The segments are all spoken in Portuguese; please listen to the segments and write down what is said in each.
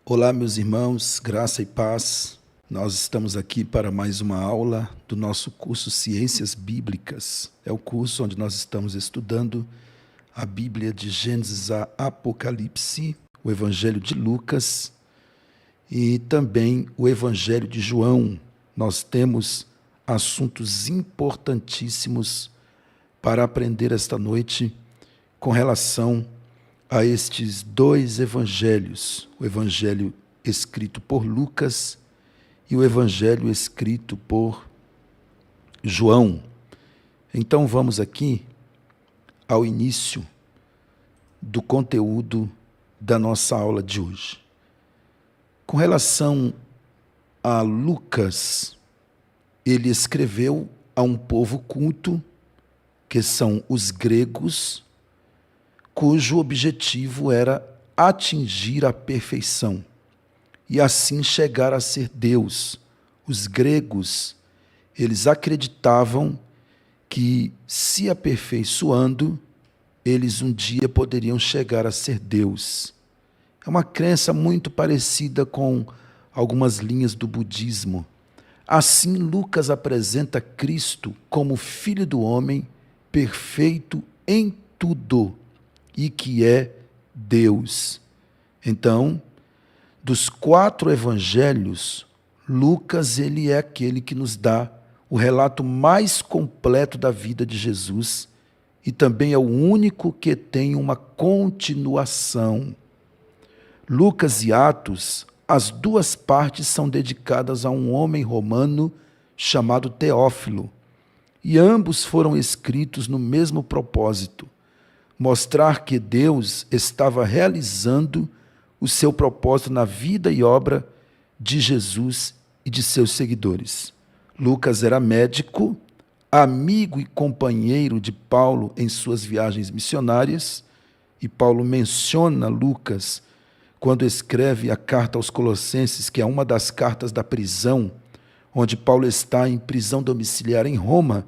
Olá, meus irmãos, graça e paz. Nós estamos aqui para mais uma aula do nosso curso Ciências Bíblicas. É o curso onde nós estamos estudando a Bíblia de Gênesis a Apocalipse, o Evangelho de Lucas e também o Evangelho de João. Nós temos assuntos importantíssimos para aprender esta noite com relação a estes dois evangelhos, o evangelho escrito por Lucas e o evangelho escrito por João. Então vamos aqui ao início do conteúdo da nossa aula de hoje. Com relação a Lucas, ele escreveu a um povo culto, que são os gregos, cujo objetivo era atingir a perfeição e assim chegar a ser Deus. Os gregos, eles acreditavam que, se aperfeiçoando, eles um dia poderiam chegar a ser Deus. É uma crença muito parecida com algumas linhas do budismo. Assim, Lucas apresenta Cristo como Filho do homem, perfeito em tudo, e que é Deus. Então, dos 4 evangelhos, Lucas ele é aquele que nos dá o relato mais completo da vida de Jesus e também é o único que tem uma continuação. Lucas e Atos, as duas partes são dedicadas a um homem romano chamado Teófilo, e ambos foram escritos no mesmo propósito: mostrar que Deus estava realizando o seu propósito na vida e obra de Jesus e de seus seguidores. Lucas era médico, amigo e companheiro de Paulo em suas viagens missionárias, e Paulo menciona Lucas quando escreve a carta aos Colossenses, que é uma das cartas da prisão, onde Paulo está em prisão domiciliar em Roma.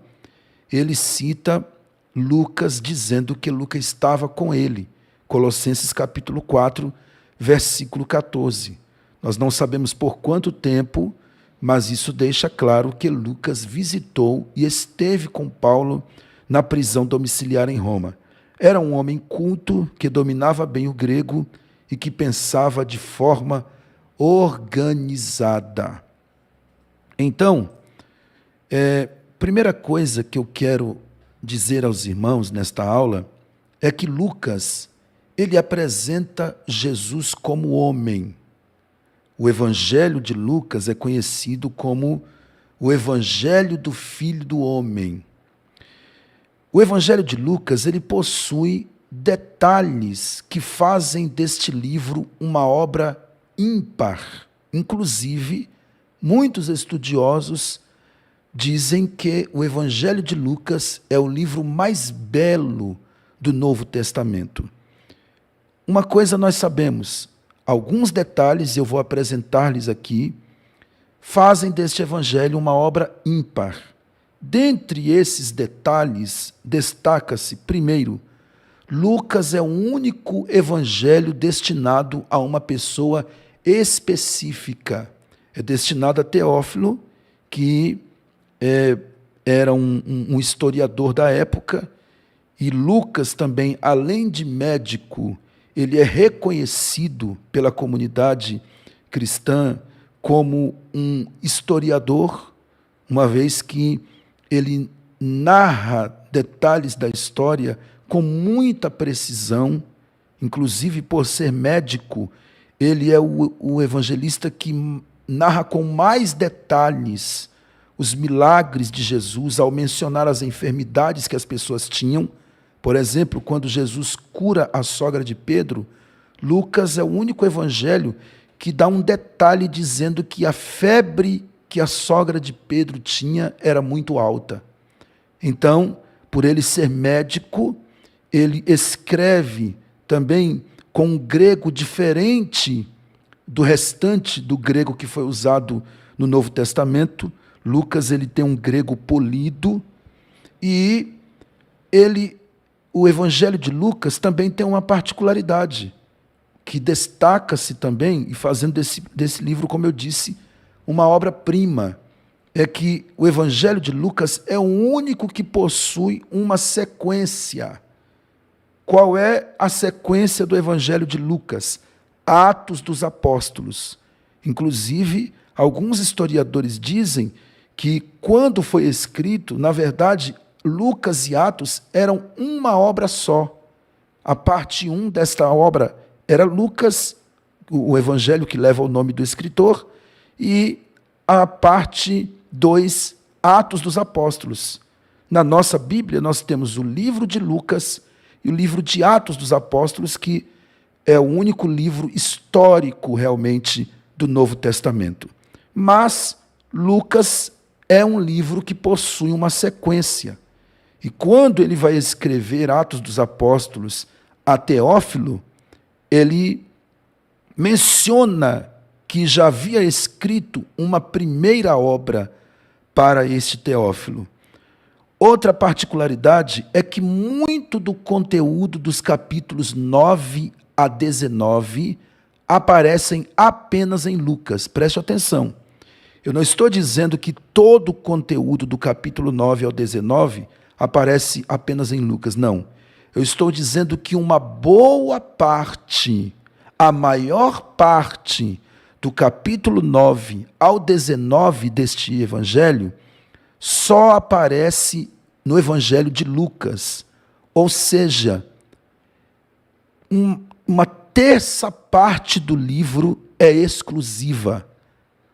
Ele cita Lucas dizendo que Lucas estava com ele. Colossenses capítulo 4, versículo 14. Nós não sabemos por quanto tempo, mas isso deixa claro que Lucas visitou e esteve com Paulo na prisão domiciliar em Roma. Era um homem culto que dominava bem o grego e que pensava de forma organizada. Então, primeira coisa que eu quero dizer aos irmãos nesta aula é que Lucas, ele apresenta Jesus como homem. O Evangelho de Lucas é conhecido como o Evangelho do Filho do Homem. O Evangelho de Lucas, ele possui detalhes que fazem deste livro uma obra ímpar. Inclusive, muitos estudiosos dizem que o Evangelho de Lucas é o livro mais belo do Novo Testamento. Uma coisa nós sabemos, alguns detalhes eu vou apresentar-lhes aqui, fazem deste Evangelho uma obra ímpar. Dentre esses detalhes, destaca-se, primeiro, Lucas é o único evangelho destinado a uma pessoa específica. É destinado a Teófilo, que era um historiador da época, e Lucas também, além de médico, ele é reconhecido pela comunidade cristã como um historiador, uma vez que ele narra detalhes da história com muita precisão, inclusive por ser médico, ele é o evangelista que narra com mais detalhes os milagres de Jesus ao mencionar as enfermidades que as pessoas tinham. Por exemplo, quando Jesus cura a sogra de Pedro, Lucas é o único evangelho que dá um detalhe dizendo que a febre que a sogra de Pedro tinha era muito alta. Então, por ele ser médico, ele escreve também com um grego diferente do restante do grego que foi usado no Novo Testamento. Lucas ele tem um grego polido e o Evangelho de Lucas também tem uma particularidade. que destaca-se também, e fazendo desse livro, como eu disse, uma obra-prima, é que o Evangelho de Lucas é o único que possui uma sequência. Qual é a sequência do Evangelho de Lucas? Atos dos Apóstolos. Inclusive, alguns historiadores dizem que, quando foi escrito, na verdade, Lucas e Atos eram uma obra só. A parte 1 desta obra era Lucas, o evangelho que leva o nome do escritor, e a parte 2, Atos dos Apóstolos. Na nossa Bíblia, nós temos o livro de Lucas e o livro de Atos dos Apóstolos, que é o único livro histórico, realmente, do Novo Testamento. Mas Lucas é um livro que possui uma sequência. E quando ele vai escrever Atos dos Apóstolos a Teófilo, ele menciona que já havia escrito uma primeira obra para este Teófilo. Outra particularidade é que muito do conteúdo dos capítulos 9 a 19 aparecem apenas em Lucas. Preste atenção. Eu não estou dizendo que todo o conteúdo do capítulo 9 ao 19 aparece apenas em Lucas, não. Eu estou dizendo que uma boa parte, a maior parte do capítulo 9 ao 19 deste evangelho só aparece no evangelho de Lucas. Ou seja, uma terça parte do livro é exclusiva.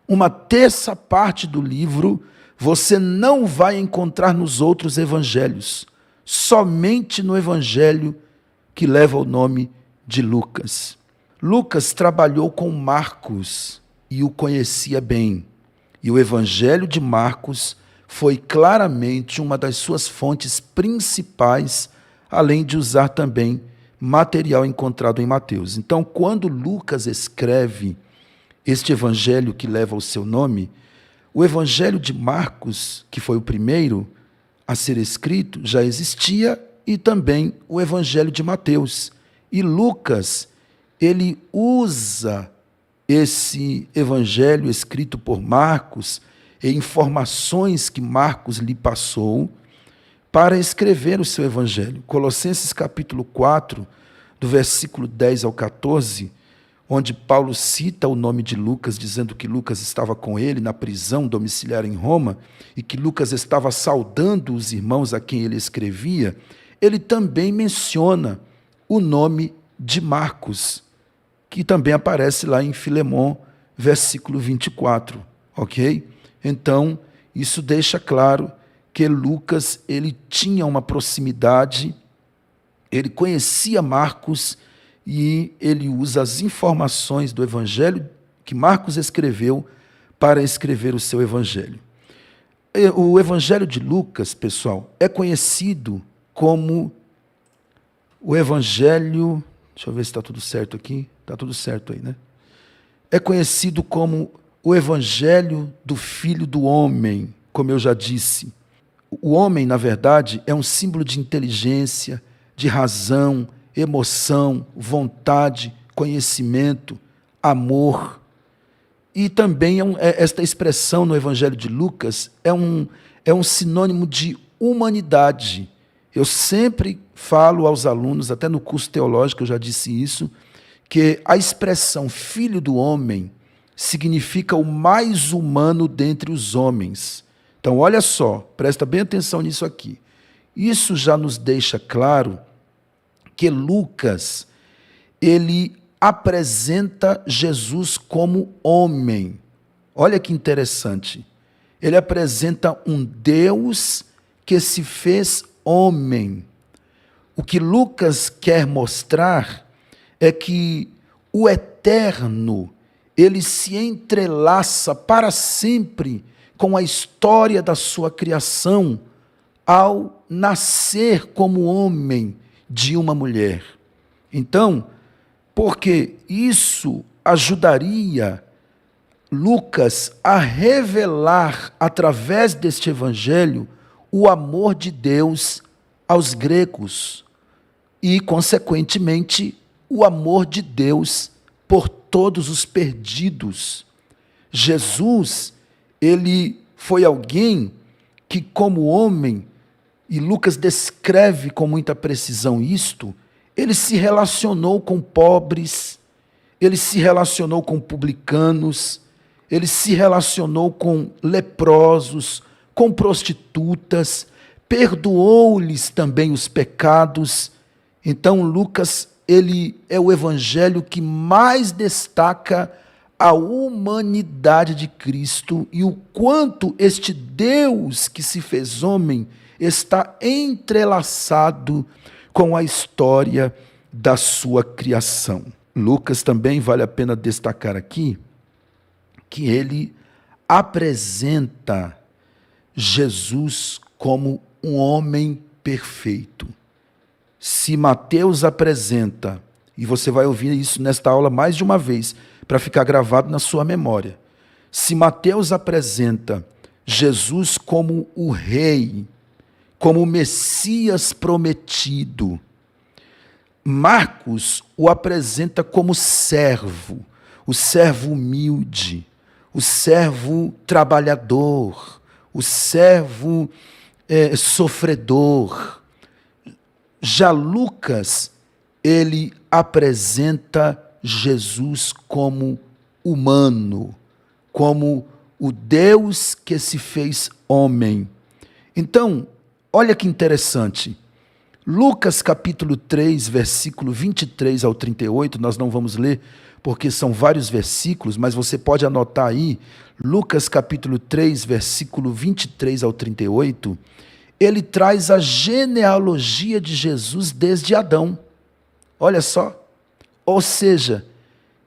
Uma terça parte do livro você não vai encontrar nos outros evangelhos. Somente no evangelho que leva o nome de Lucas. Lucas trabalhou com Marcos e o conhecia bem. E o evangelho de Marcos foi claramente uma das suas fontes principais, além de usar também material encontrado em Mateus. Então, quando Lucas escreve este evangelho que leva o seu nome, o evangelho de Marcos, que foi o primeiro a ser escrito, já existia, e também o evangelho de Mateus. E Lucas, ele usa esse evangelho escrito por Marcos e informações que Marcos lhe passou para escrever o seu evangelho. Colossenses capítulo 4, do versículo 10 ao 14, onde Paulo cita o nome de Lucas, dizendo que Lucas estava com ele na prisão domiciliar em Roma e que Lucas estava saudando os irmãos a quem ele escrevia, ele também menciona o nome de Marcos, que também aparece lá em Filemon, versículo 24, ok? Então, isso deixa claro que Lucas, ele tinha uma proximidade, ele conhecia Marcos e ele usa as informações do evangelho que Marcos escreveu para escrever o seu evangelho. O evangelho de Lucas, pessoal, é conhecido como o evangelho... Deixa eu ver se está tudo certo aqui. Está tudo certo aí, né? É conhecido como o evangelho do Filho do Homem, como eu já disse. O homem, na verdade, é um símbolo de inteligência, de razão, emoção, vontade, conhecimento, amor. E também esta expressão no Evangelho de Lucas é um sinônimo de humanidade. Eu sempre falo aos alunos, até no curso teológico eu já disse isso, que a expressão filho do homem significa o mais humano dentre os homens. Então, olha só, presta bem atenção nisso aqui. Isso já nos deixa claro que Lucas, ele apresenta Jesus como homem. Olha que interessante. Ele apresenta um Deus que se fez homem. O que Lucas quer mostrar é que o eterno, ele se entrelaça para sempre com a história da sua criação ao nascer como homem de uma mulher. Então, porque isso ajudaria Lucas a revelar, através deste evangelho, o amor de Deus aos gregos e, consequentemente, o amor de Deus por todos os perdidos. Jesus, ele foi alguém que, como homem, e Lucas descreve com muita precisão isto, ele se relacionou com pobres, ele se relacionou com publicanos, ele se relacionou com leprosos, com prostitutas, perdoou-lhes também os pecados. Então, Lucas, ele é o evangelho que mais destaca a humanidade de Cristo e o quanto este Deus que se fez homem está entrelaçado com a história da sua criação. Lucas também vale a pena destacar aqui que ele apresenta Jesus como um homem perfeito. Se Mateus apresenta, e você vai ouvir isso nesta aula mais de uma vez, para ficar gravado na sua memória. Se Mateus apresenta Jesus como o rei, como o Messias prometido, Marcos o apresenta como servo, o servo humilde, o servo trabalhador, o servo sofredor. Já Lucas, ele apresenta Jesus como humano, como o Deus que se fez homem. Então, olha que interessante. Lucas capítulo 3, versículo 23 ao 38, nós não vamos ler porque são vários versículos, mas você pode anotar aí, Lucas capítulo 3, versículo 23 ao 38, ele traz a genealogia de Jesus desde Adão. Olha só. Ou seja,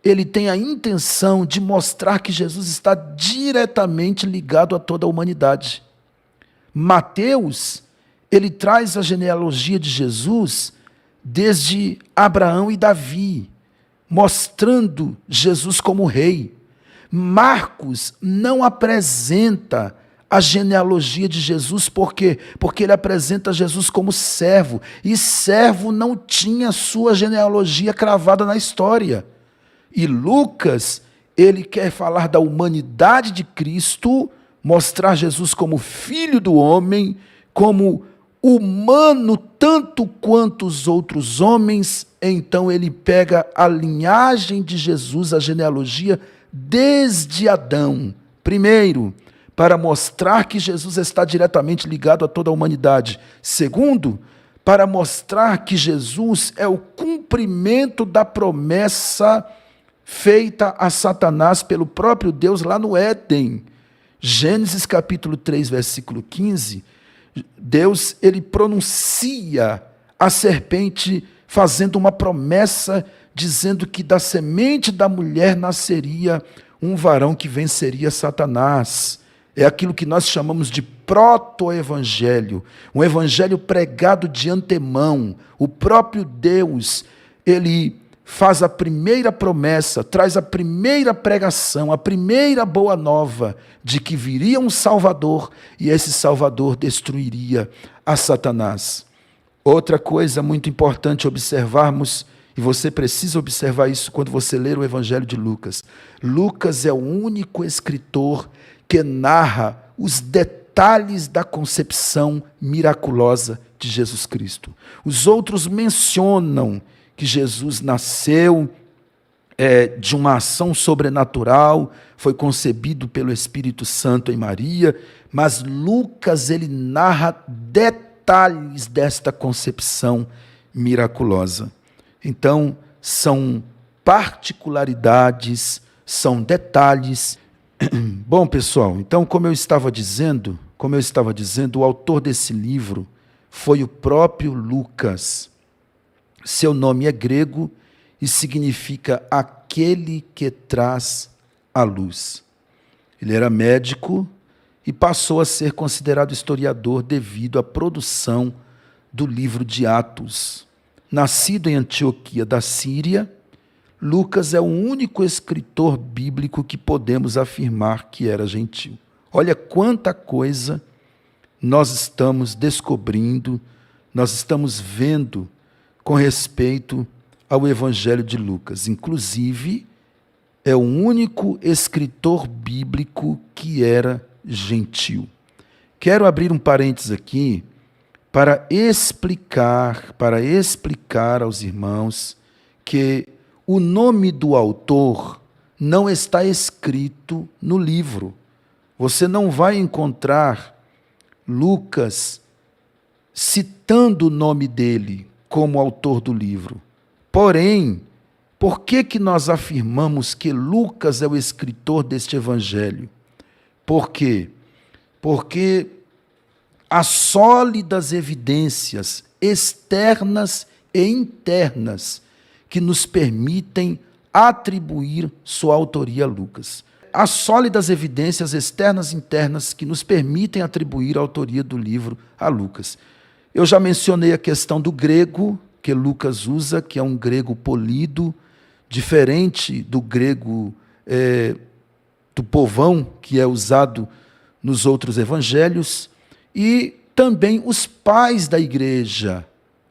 ele tem a intenção de mostrar que Jesus está diretamente ligado a toda a humanidade. Mateus, ele traz a genealogia de Jesus desde Abraão e Davi, mostrando Jesus como rei. Marcos não apresenta a genealogia de Jesus, por quê? Porque ele apresenta Jesus como servo, e servo não tinha sua genealogia cravada na história. E Lucas, ele quer falar da humanidade de Cristo, mostrar Jesus como filho do homem, como humano tanto quanto os outros homens. Então ele pega a linhagem de Jesus, a genealogia, desde Adão. Primeiro, para mostrar que Jesus está diretamente ligado a toda a humanidade. Segundo, para mostrar que Jesus é o cumprimento da promessa feita a Satanás pelo próprio Deus lá no Éden. Gênesis capítulo 3, versículo 15, Deus, ele pronuncia a serpente fazendo uma promessa, dizendo que da semente da mulher nasceria um varão que venceria Satanás. É aquilo que nós chamamos de proto-evangelho, um evangelho pregado de antemão. O próprio Deus, ele faz a primeira promessa, traz a primeira pregação, a primeira boa nova de que viria um Salvador e esse Salvador destruiria a Satanás. Outra coisa muito importante observarmos, e você precisa observar isso quando você ler o Evangelho de Lucas. Lucas é o único escritor que narra os detalhes da concepção miraculosa de Jesus Cristo. Os outros mencionam que Jesus nasceu de uma ação sobrenatural, foi concebido pelo Espírito Santo em Maria, mas Lucas, ele narra detalhes desta concepção miraculosa. Então, são particularidades, são detalhes. Bom, pessoal, então, como eu estava dizendo, o autor desse livro foi o próprio Lucas. Seu nome é grego e significa aquele que traz a luz. Ele era médico e passou a ser considerado historiador devido à produção do livro de Atos. Nascido em Antioquia da Síria, Lucas é o único escritor bíblico que podemos afirmar que era gentil. Olha quanta coisa nós estamos descobrindo, nós estamos vendo com respeito ao Evangelho de Lucas. Inclusive, é o único escritor bíblico que era gentil. Quero abrir um parênteses aqui para explicar aos irmãos que o nome do autor não está escrito no livro. Você não vai encontrar Lucas citando o nome dele como autor do livro. Porém, por que nós afirmamos que Lucas é o escritor deste evangelho? Por quê? Porque há sólidas evidências externas e internas que nos permitem atribuir sua autoria a Lucas. Há sólidas evidências externas e internas que nos permitem atribuir a autoria do livro a Lucas. Eu já mencionei a questão do grego que Lucas usa, que é um grego polido, diferente do grego do povão, que é usado nos outros evangelhos. E também os pais da igreja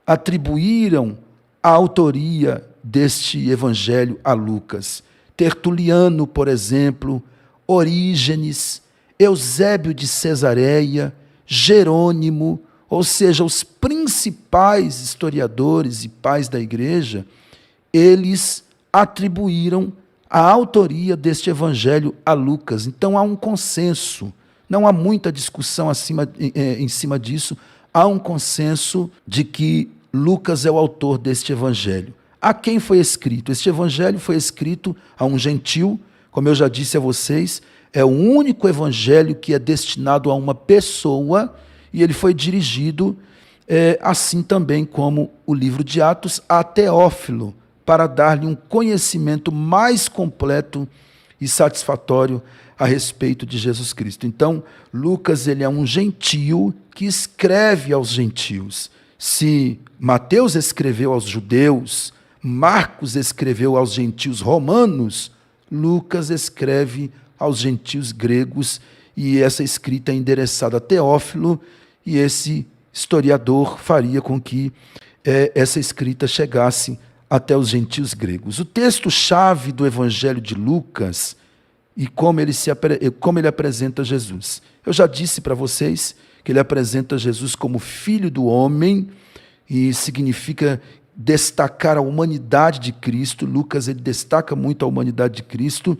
atribuíram a autoria deste evangelho a Lucas. Tertuliano, por exemplo, Orígenes, Eusébio de Cesareia, Jerônimo, ou seja, os principais historiadores e pais da igreja, eles atribuíram a autoria deste evangelho a Lucas. Então há um consenso, não há muita discussão em cima disso, há um consenso de que Lucas é o autor deste evangelho. A quem foi escrito? Este evangelho foi escrito a um gentil, como eu já disse a vocês, é o único evangelho que é destinado a uma pessoa, e ele foi dirigido, assim também como o livro de Atos, a Teófilo, para dar-lhe um conhecimento mais completo e satisfatório a respeito de Jesus Cristo. Então, Lucas ele é um gentio que escreve aos gentios. Se Mateus escreveu aos judeus, Marcos escreveu aos gentios romanos, Lucas escreve aos gentios gregos, e essa escrita é endereçada a Teófilo, e esse historiador faria com que essa escrita chegasse até os gentios gregos. O texto-chave do Evangelho de Lucas e como ele apresenta Jesus. Eu já disse para vocês que ele apresenta Jesus como filho do homem, e significa destacar a humanidade de Cristo. Lucas ele destaca muito a humanidade de Cristo,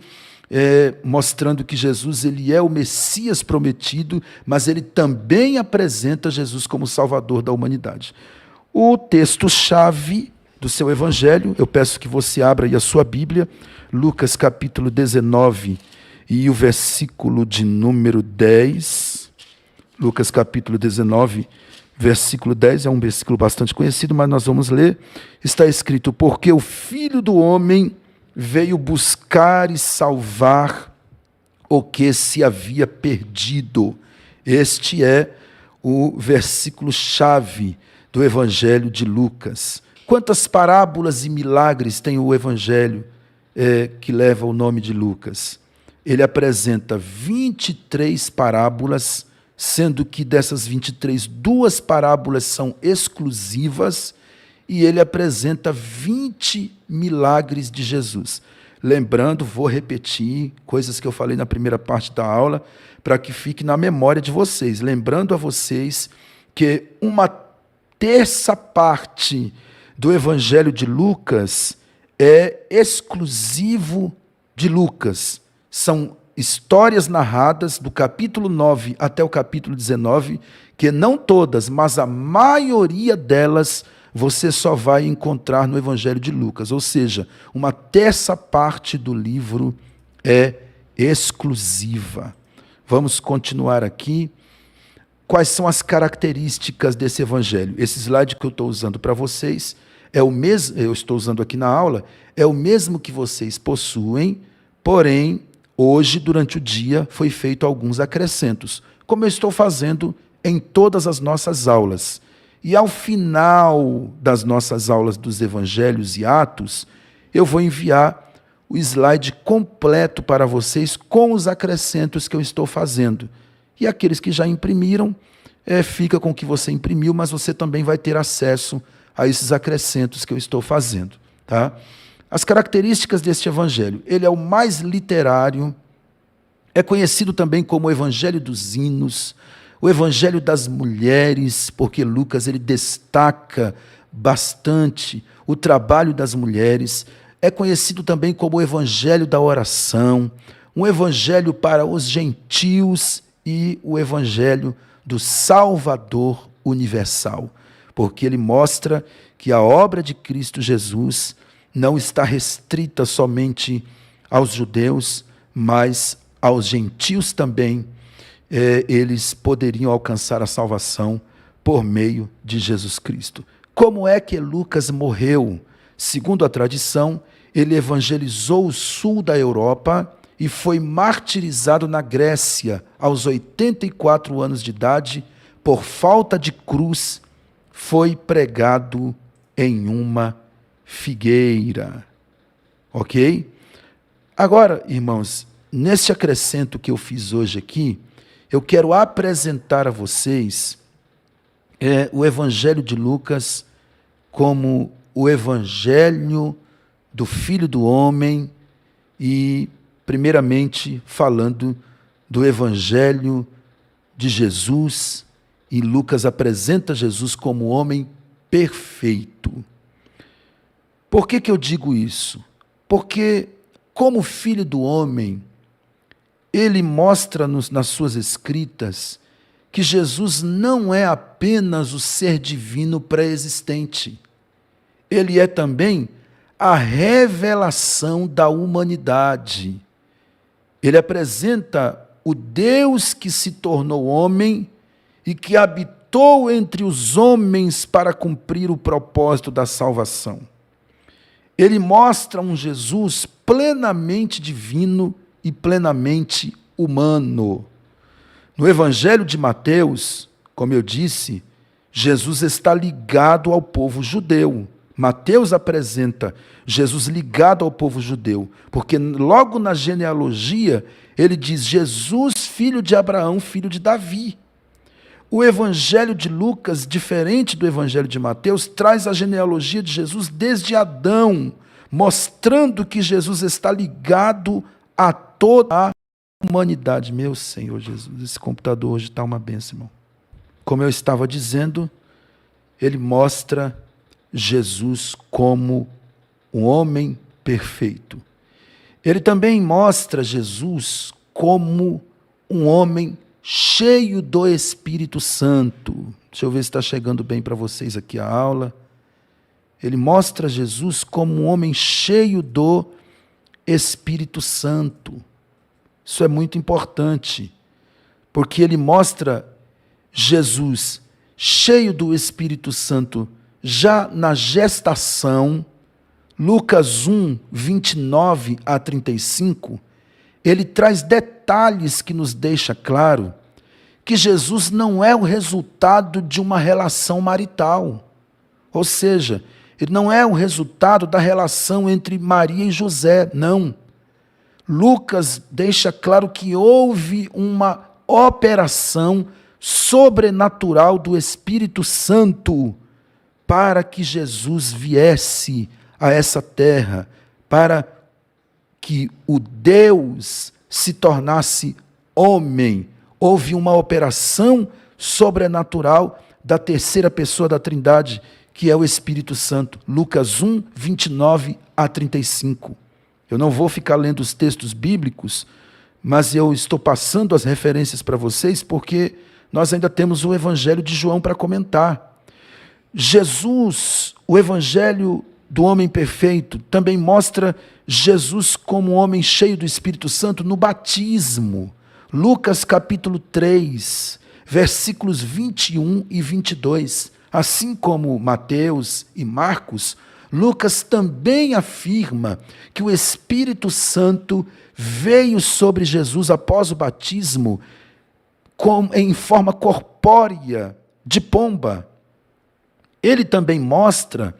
mostrando que Jesus ele é o Messias prometido, mas ele também apresenta Jesus como Salvador da humanidade. O texto-chave do seu evangelho, eu peço que você abra aí a sua Bíblia, Lucas capítulo 19 e o versículo de número 10. Lucas capítulo 19, versículo 10, é um versículo bastante conhecido, mas nós vamos ler. Está escrito: porque o Filho do Homem veio buscar e salvar o que se havia perdido. Este é o versículo-chave do Evangelho de Lucas. Quantas parábolas e milagres tem o Evangelho que leva o nome de Lucas? Ele apresenta 23 parábolas, sendo que dessas 23, 2 parábolas são exclusivas, e ele apresenta 20 milagres de Jesus. Lembrando, vou repetir coisas que eu falei na primeira parte da aula, para que fique na memória de vocês. Lembrando a vocês que uma terça parte do Evangelho de Lucas é exclusivo de Lucas. São histórias narradas do capítulo 9 até o capítulo 19, que não todas, mas a maioria delas você só vai encontrar no Evangelho de Lucas. Ou seja, uma terça parte do livro é exclusiva. Vamos continuar aqui. Quais são as características desse Evangelho? Esse slide que eu estou usando para vocês é o mesmo, eu estou usando aqui na aula, é o mesmo que vocês possuem, porém, hoje, durante o dia, foi feito alguns acrescentos, como eu estou fazendo em todas as nossas aulas. E ao final das nossas aulas dos Evangelhos e Atos, eu vou enviar o slide completo para vocês com os acrescentos que eu estou fazendo. E aqueles que já imprimiram, fica com o que você imprimiu, mas você também vai ter acesso a esses acrescentos que eu estou fazendo. tá? As características deste evangelho: ele é o mais literário, é conhecido também como o evangelho dos hinos, o evangelho das mulheres, porque Lucas ele destaca bastante o trabalho das mulheres. É conhecido também como o evangelho da oração, um evangelho para os gentios e o evangelho do Salvador universal, porque ele mostra que a obra de Cristo Jesus não está restrita somente aos judeus, mas aos gentios também. Eles poderiam alcançar a salvação por meio de Jesus Cristo. Como é que Lucas morreu? Segundo a tradição, ele evangelizou o sul da Europa e foi martirizado na Grécia aos 84 anos de idade. Por falta de cruz, foi pregado em uma figueira. Ok? Agora, irmãos, nesse acrescento que eu fiz hoje aqui, eu quero apresentar a vocês o Evangelho de Lucas como o Evangelho do Filho do Homem e, primeiramente, falando do Evangelho de Jesus, e Lucas apresenta Jesus como homem perfeito. Por que eu digo isso? Porque, como Filho do Homem, ele mostra nas suas escritas que Jesus não é apenas o ser divino pré-existente. Ele é também a revelação da humanidade. Ele apresenta o Deus que se tornou homem e que habitou entre os homens para cumprir o propósito da salvação. Ele mostra um Jesus plenamente divino e plenamente humano. No Evangelho de Mateus, como eu disse, Jesus está ligado ao povo judeu. Mateus apresenta Jesus ligado ao povo judeu, porque logo na genealogia ele diz Jesus, filho de Abraão, filho de Davi. O Evangelho de Lucas, diferente do Evangelho de Mateus, traz a genealogia de Jesus desde Adão, mostrando que Jesus está ligado a toda a humanidade. Meu Senhor Jesus, esse computador hoje está uma bênção, irmão. Como eu estava dizendo, ele mostra Jesus como um homem perfeito. Ele também mostra Jesus como um homem cheio do Espírito Santo. Deixa eu ver se está chegando bem para vocês aqui a aula. Ele mostra Jesus como um homem cheio do Espírito Santo. Isso é muito importante, porque ele mostra Jesus cheio do Espírito Santo já na gestação. Lucas 1, 29 a 35, ele traz detalhes que nos deixa claro que Jesus não é o resultado de uma relação marital. Ou seja, ele não é o resultado da relação entre Maria e José, não. Lucas deixa claro que houve uma operação sobrenatural do Espírito Santo para que Jesus viesse a essa terra, para que o Deus se tornasse homem. Houve uma operação sobrenatural da terceira pessoa da Trindade, que é o Espírito Santo. Lucas 1, 29 a 35. Eu não vou ficar lendo os textos bíblicos, mas eu estou passando as referências para vocês, porque nós ainda temos o Evangelho de João para comentar. Jesus, o Evangelho do homem perfeito, também mostra Jesus como um homem cheio do Espírito Santo no batismo. Lucas capítulo 3, versículos 21 e 22. Assim como Mateus e Marcos, Lucas também afirma que o Espírito Santo veio sobre Jesus após o batismo em forma corpórea de pomba. Ele também mostra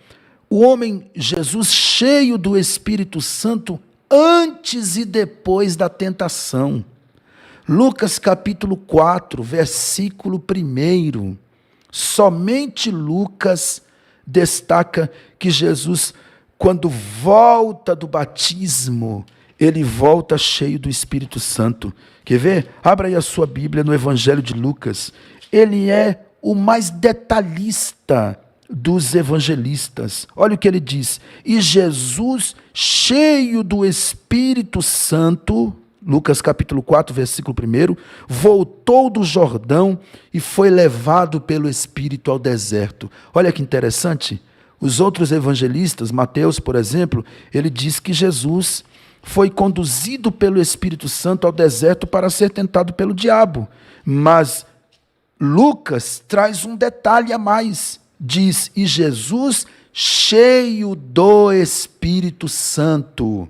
o homem Jesus cheio do Espírito Santo antes e depois da tentação. Lucas capítulo 4, versículo 1. Somente Lucas destaca que Jesus quando volta do batismo, ele volta cheio do Espírito Santo. Quer ver? Abra aí a sua Bíblia no Evangelho de Lucas. Ele é o mais detalhista dos evangelistas. Olha o que ele diz: e Jesus, cheio do Espírito Santo, Lucas capítulo 4, versículo 1, voltou do Jordão e foi levado pelo Espírito ao deserto. Olha que interessante. Os outros evangelistas, Mateus, por exemplo, ele diz que Jesus foi conduzido pelo Espírito Santo ao deserto para ser tentado pelo diabo. Mas Lucas traz um detalhe a mais. Diz: e Jesus, cheio do Espírito Santo.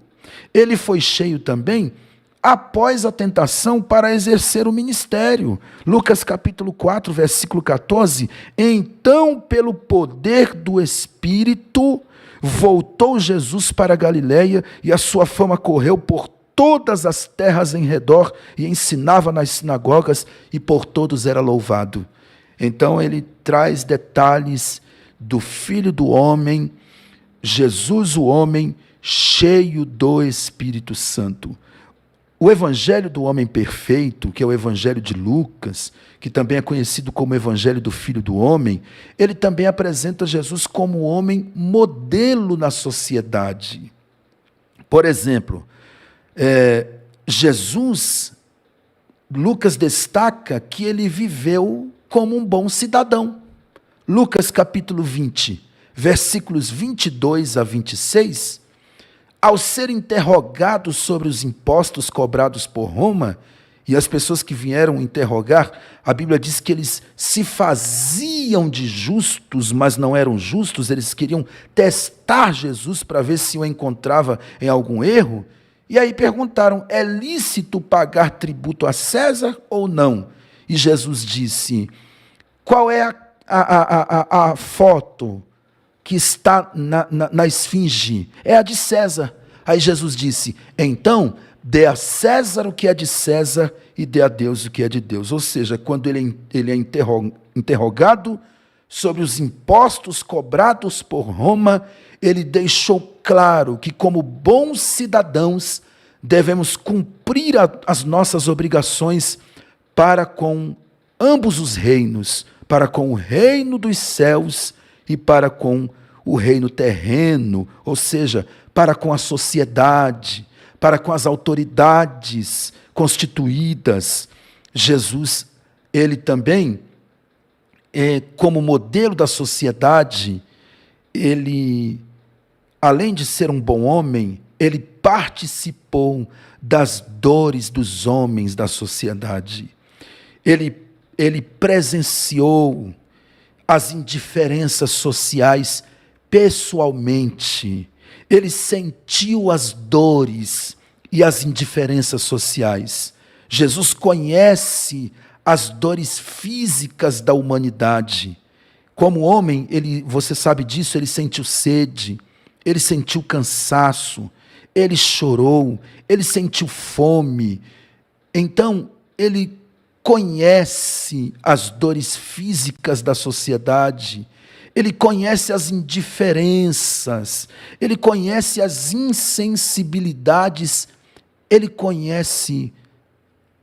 Ele foi cheio também após a tentação para exercer o ministério. Lucas capítulo 4, versículo 14. Então, pelo poder do Espírito, voltou Jesus para a Galileia, e a sua fama correu por todas as terras em redor, e ensinava nas sinagogas, e por todos era louvado. Então ele traz detalhes do Filho do Homem, Jesus o homem, cheio do Espírito Santo. O Evangelho do Homem Perfeito, que é o Evangelho de Lucas, que também é conhecido como Evangelho do Filho do Homem, ele também apresenta Jesus como homem modelo na sociedade. Por exemplo, Jesus, Lucas destaca que ele viveu como um bom cidadão. Lucas capítulo 20, versículos 22 a 26, ao ser interrogado sobre os impostos cobrados por Roma, e as pessoas que vieram interrogar, a Bíblia diz que eles se faziam de justos, mas não eram justos, eles queriam testar Jesus para ver se o encontrava em algum erro, e aí perguntaram: é lícito pagar tributo a César ou não? E Jesus disse: qual é a foto que está na esfinge? É a de César. Aí Jesus disse: então, dê a César o que é de César e dê a Deus o que é de Deus. Ou seja, quando ele é interrogado sobre os impostos cobrados por Roma, ele deixou claro que, como bons cidadãos, devemos cumprir as nossas obrigações para com ambos os reinos, para com o reino dos céus e para com o reino terreno, ou seja, para com a sociedade, para com as autoridades constituídas. Jesus, ele também, como modelo da sociedade, ele, além de ser um bom homem, ele participou das dores dos homens da sociedade. Ele presenciou as indiferenças sociais pessoalmente. Ele sentiu as dores e as indiferenças sociais. Jesus conhece as dores físicas da humanidade. Como homem, você sabe disso, ele sentiu sede, ele sentiu cansaço, ele chorou, ele sentiu fome. Então, ele conhece as dores físicas da sociedade, ele conhece as indiferenças, ele conhece as insensibilidades, ele conhece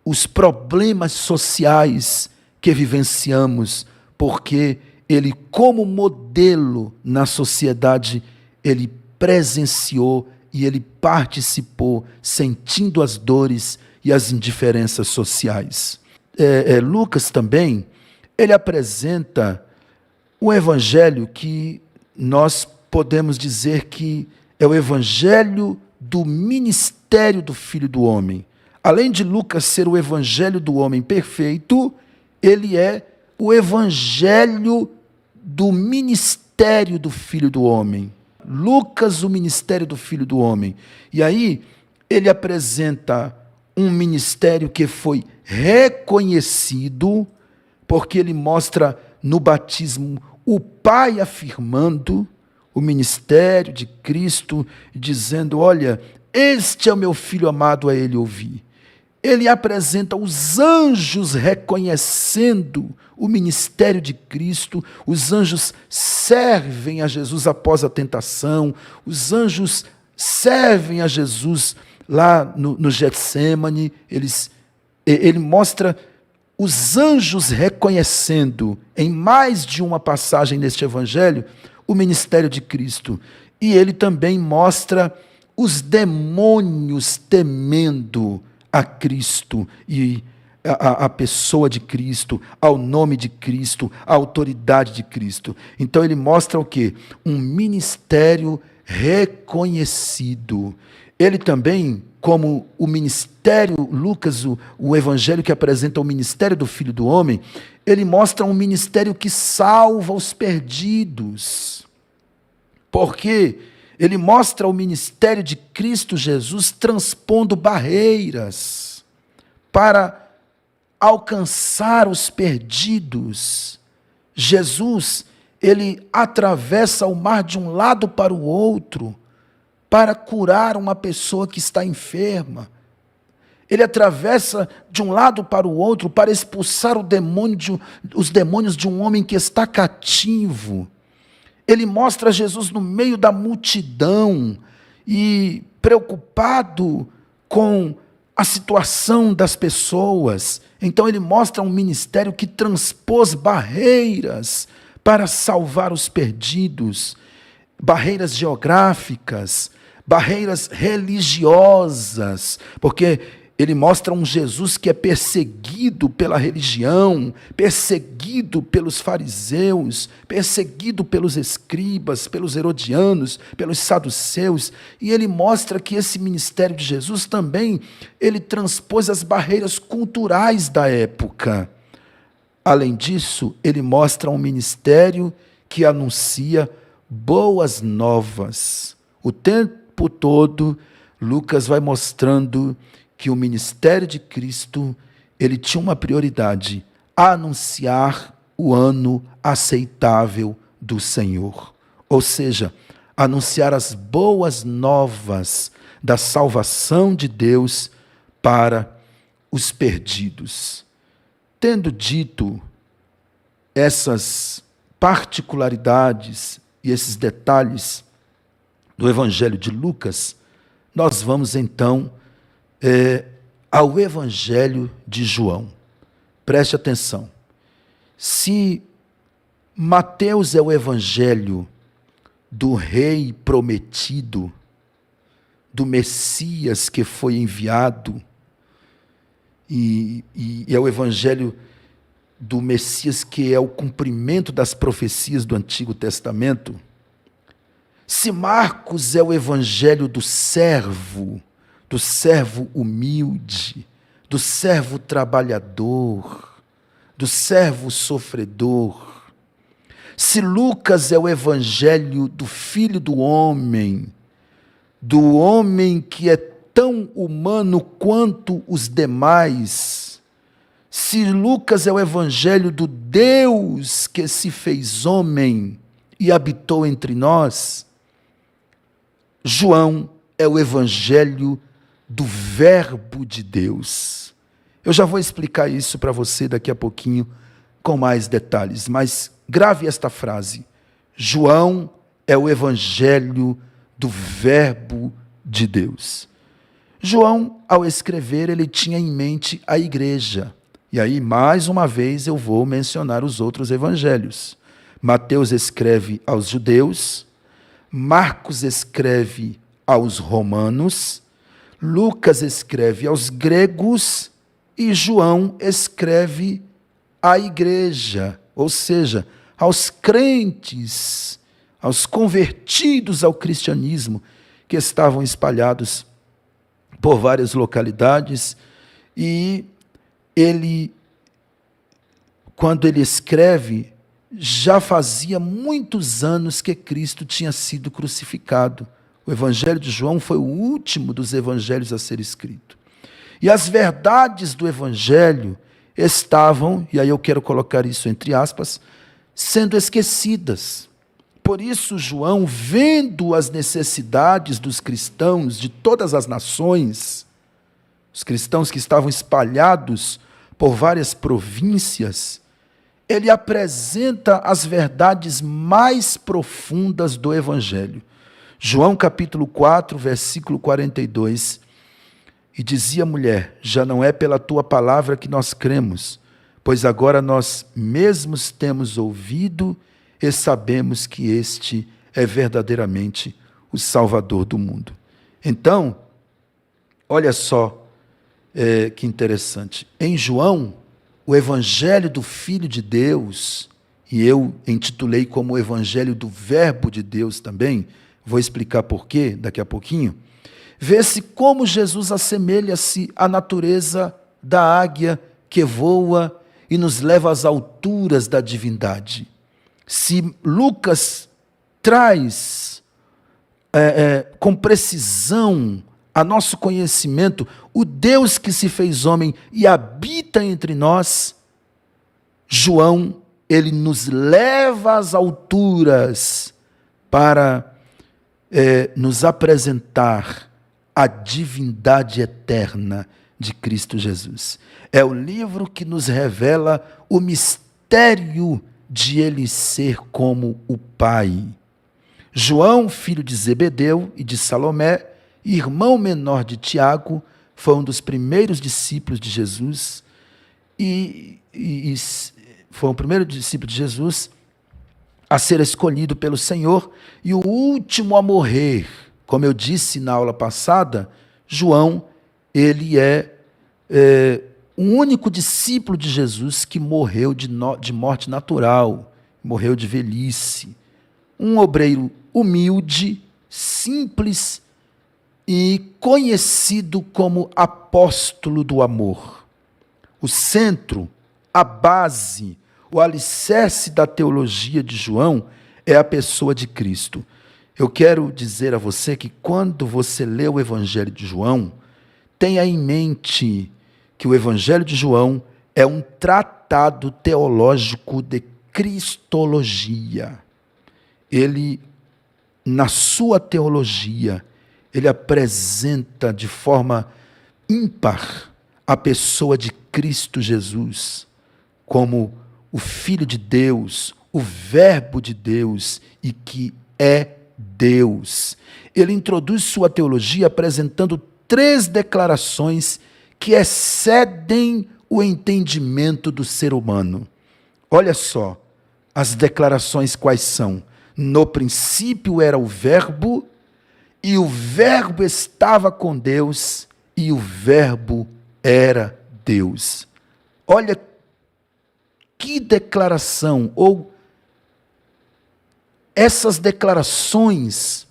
os problemas sociais que vivenciamos, porque ele, como modelo na sociedade, ele presenciou e ele participou, sentindo as dores e as indiferenças sociais. Lucas também, ele apresenta um evangelho que nós podemos dizer que é o evangelho do ministério do Filho do Homem. Além de Lucas ser o evangelho do homem perfeito, ele é o evangelho do ministério do Filho do Homem. Lucas, o ministério do Filho do Homem. E aí, ele apresenta um ministério que foi reconhecido, porque ele mostra no batismo o Pai afirmando o ministério de Cristo, dizendo: olha, este é o meu Filho amado, a ele ouvi. ele apresenta os anjos reconhecendo o ministério de Cristo, os anjos servem a Jesus após a tentação, os anjos servem a Jesus lá no Getsêmani, ele mostra os anjos reconhecendo, em mais de uma passagem neste evangelho, o ministério de Cristo. E ele também mostra os demônios temendo a Cristo e a pessoa de Cristo, ao nome de Cristo, à autoridade de Cristo. Então ele mostra o quê? Um ministério reconhecido. Ele também, como o ministério, Lucas, o evangelho que apresenta o ministério do Filho do Homem, ele mostra um ministério que salva os perdidos. Porque ele mostra o ministério de Cristo Jesus transpondo barreiras para alcançar os perdidos. Jesus, ele atravessa o mar de um lado para o outro para curar uma pessoa que está enferma. Ele atravessa de um lado para o outro para expulsar os demônios de um homem que está cativo. Ele mostra Jesus no meio da multidão e preocupado com a situação das pessoas. Então ele mostra um ministério que transpôs barreiras para salvar os perdidos, barreiras geográficas, barreiras religiosas, porque ele mostra um Jesus que é perseguido pela religião, perseguido pelos fariseus, perseguido pelos escribas, pelos herodianos, pelos saduceus, e ele mostra que esse ministério de Jesus também, ele transpôs as barreiras culturais da época. Além disso, ele mostra um ministério que anuncia boas novas. O tempo todo, Lucas vai mostrando que o ministério de Cristo, ele tinha uma prioridade: anunciar o ano aceitável do Senhor. Ou seja, anunciar as boas novas da salvação de Deus para os perdidos. Tendo dito essas particularidades e esses detalhes do Evangelho de Lucas, nós vamos então ao Evangelho de João. Preste atenção. Se Mateus é o Evangelho do rei prometido, do Messias que foi enviado, e é o Evangelho do Messias que é o cumprimento das profecias do Antigo Testamento, se Marcos é o Evangelho do servo humilde, do servo trabalhador, do servo sofredor, se Lucas é o Evangelho do Filho do homem que é tão humano quanto os demais, se Lucas é o Evangelho do Deus que se fez homem e habitou entre nós, João é o Evangelho do Verbo de Deus. Eu já vou explicar isso para você daqui a pouquinho com mais detalhes, mas grave esta frase: João é o Evangelho do Verbo de Deus. João, ao escrever, ele tinha em mente a igreja. E aí, mais uma vez, eu vou mencionar os outros evangelhos. Mateus escreve aos judeus, Marcos escreve aos romanos, Lucas escreve aos gregos e João escreve à igreja, ou seja, aos crentes, aos convertidos ao cristianismo que estavam espalhados por várias localidades. E ele, quando ele escreve, já fazia muitos anos que Cristo tinha sido crucificado. O Evangelho de João foi o último dos evangelhos a ser escrito. E as verdades do Evangelho estavam, e aí eu quero colocar isso entre aspas, sendo esquecidas. Por isso, João, vendo as necessidades dos cristãos de todas as nações, os cristãos que estavam espalhados por várias províncias, ele apresenta as verdades mais profundas do Evangelho. João capítulo 4, versículo 42, e dizia a mulher: já não é pela tua palavra que nós cremos, pois agora nós mesmos temos ouvido e sabemos que este é verdadeiramente o Salvador do mundo. Então, olha só que interessante. Em João, o Evangelho do Filho de Deus, e eu intitulei como o Evangelho do Verbo de Deus também, vou explicar por quê daqui a pouquinho, vê-se como Jesus assemelha-se à natureza da águia que voa e nos leva às alturas da divindade. Se Lucas traz com precisão a nosso conhecimento o Deus que se fez homem e habita entre nós, João, ele nos leva às alturas para nos apresentar a divindade eterna de Cristo Jesus. É o livro que nos revela o mistério de ele ser como o Pai. João, filho de Zebedeu e de Salomé, irmão menor de Tiago, foi um dos primeiros discípulos de Jesus e foi o primeiro discípulo de Jesus a ser escolhido pelo Senhor e o último a morrer. Como eu disse na aula passada, João, ele é o único discípulo de Jesus que morreu de morte natural, morreu de velhice. Um obreiro humilde, simples e conhecido como apóstolo do amor. O centro, a base, o alicerce da teologia de João é a pessoa de Cristo. Eu quero dizer a você que quando você lê o Evangelho de João, tenha em mente que o Evangelho de João é um tratado teológico de cristologia. Ele, na sua teologia, ele apresenta de forma ímpar a pessoa de Cristo Jesus como o Filho de Deus, o Verbo de Deus e que é Deus. Ele introduz sua teologia apresentando 3 declarações que excedem o entendimento do ser humano. Olha só, as declarações quais são? No princípio era o Verbo, e o Verbo estava com Deus, e o Verbo era Deus. Olha que declaração, ou essas declarações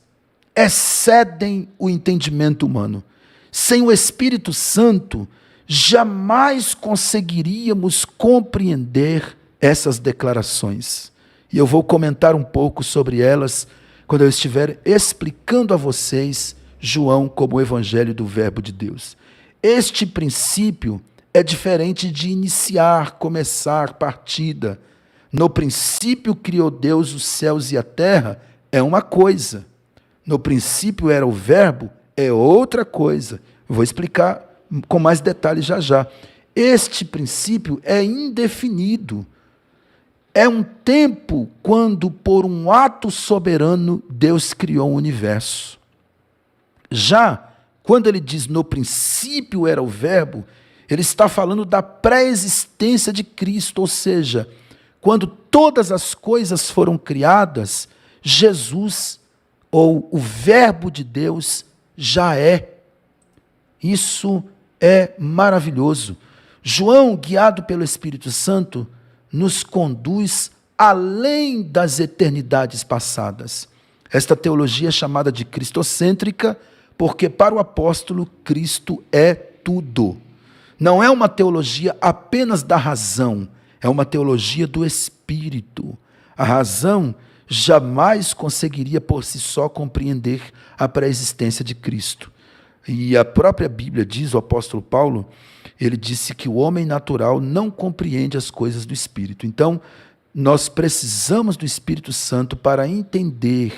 excedem o entendimento humano. Sem o Espírito Santo, jamais conseguiríamos compreender essas declarações. E eu vou comentar um pouco sobre elas quando eu estiver explicando a vocês João como o Evangelho do Verbo de Deus. Este princípio é diferente de iniciar, começar, partida. No princípio criou Deus os céus e a terra, é uma coisa. No princípio era o Verbo, é outra coisa. Eu vou explicar com mais detalhes já já. Este princípio é indefinido. É um tempo quando, por um ato soberano, Deus criou o universo. Já, quando ele diz no princípio era o Verbo, ele está falando da pré-existência de Cristo, ou seja, quando todas as coisas foram criadas, Jesus, ou o Verbo de Deus, já é. Isso é maravilhoso. João, guiado pelo Espírito Santo, nos conduz além das eternidades passadas. Esta teologia é chamada de cristocêntrica, porque para o apóstolo, Cristo é tudo. Não é uma teologia apenas da razão, é uma teologia do Espírito. A razão jamais conseguiria por si só compreender a pré-existência de Cristo. E a própria Bíblia diz, o apóstolo Paulo, ele disse que o homem natural não compreende as coisas do Espírito. Então, nós precisamos do Espírito Santo para entender,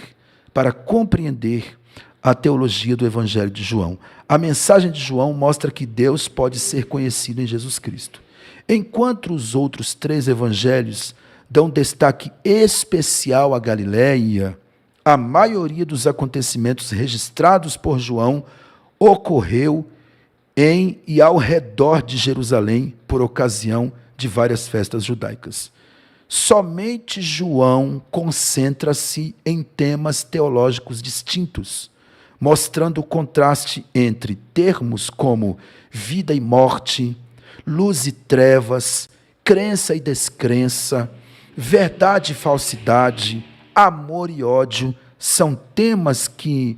para compreender a teologia do Evangelho de João. A mensagem de João mostra que Deus pode ser conhecido em Jesus Cristo. Enquanto os outros 3 evangelhos dão destaque especial à Galileia, a maioria dos acontecimentos registrados por João ocorreu em e ao redor de Jerusalém por ocasião de várias festas judaicas. Somente João concentra-se em temas teológicos distintos, mostrando o contraste entre termos como vida e morte, luz e trevas, crença e descrença, verdade e falsidade, amor e ódio. São temas que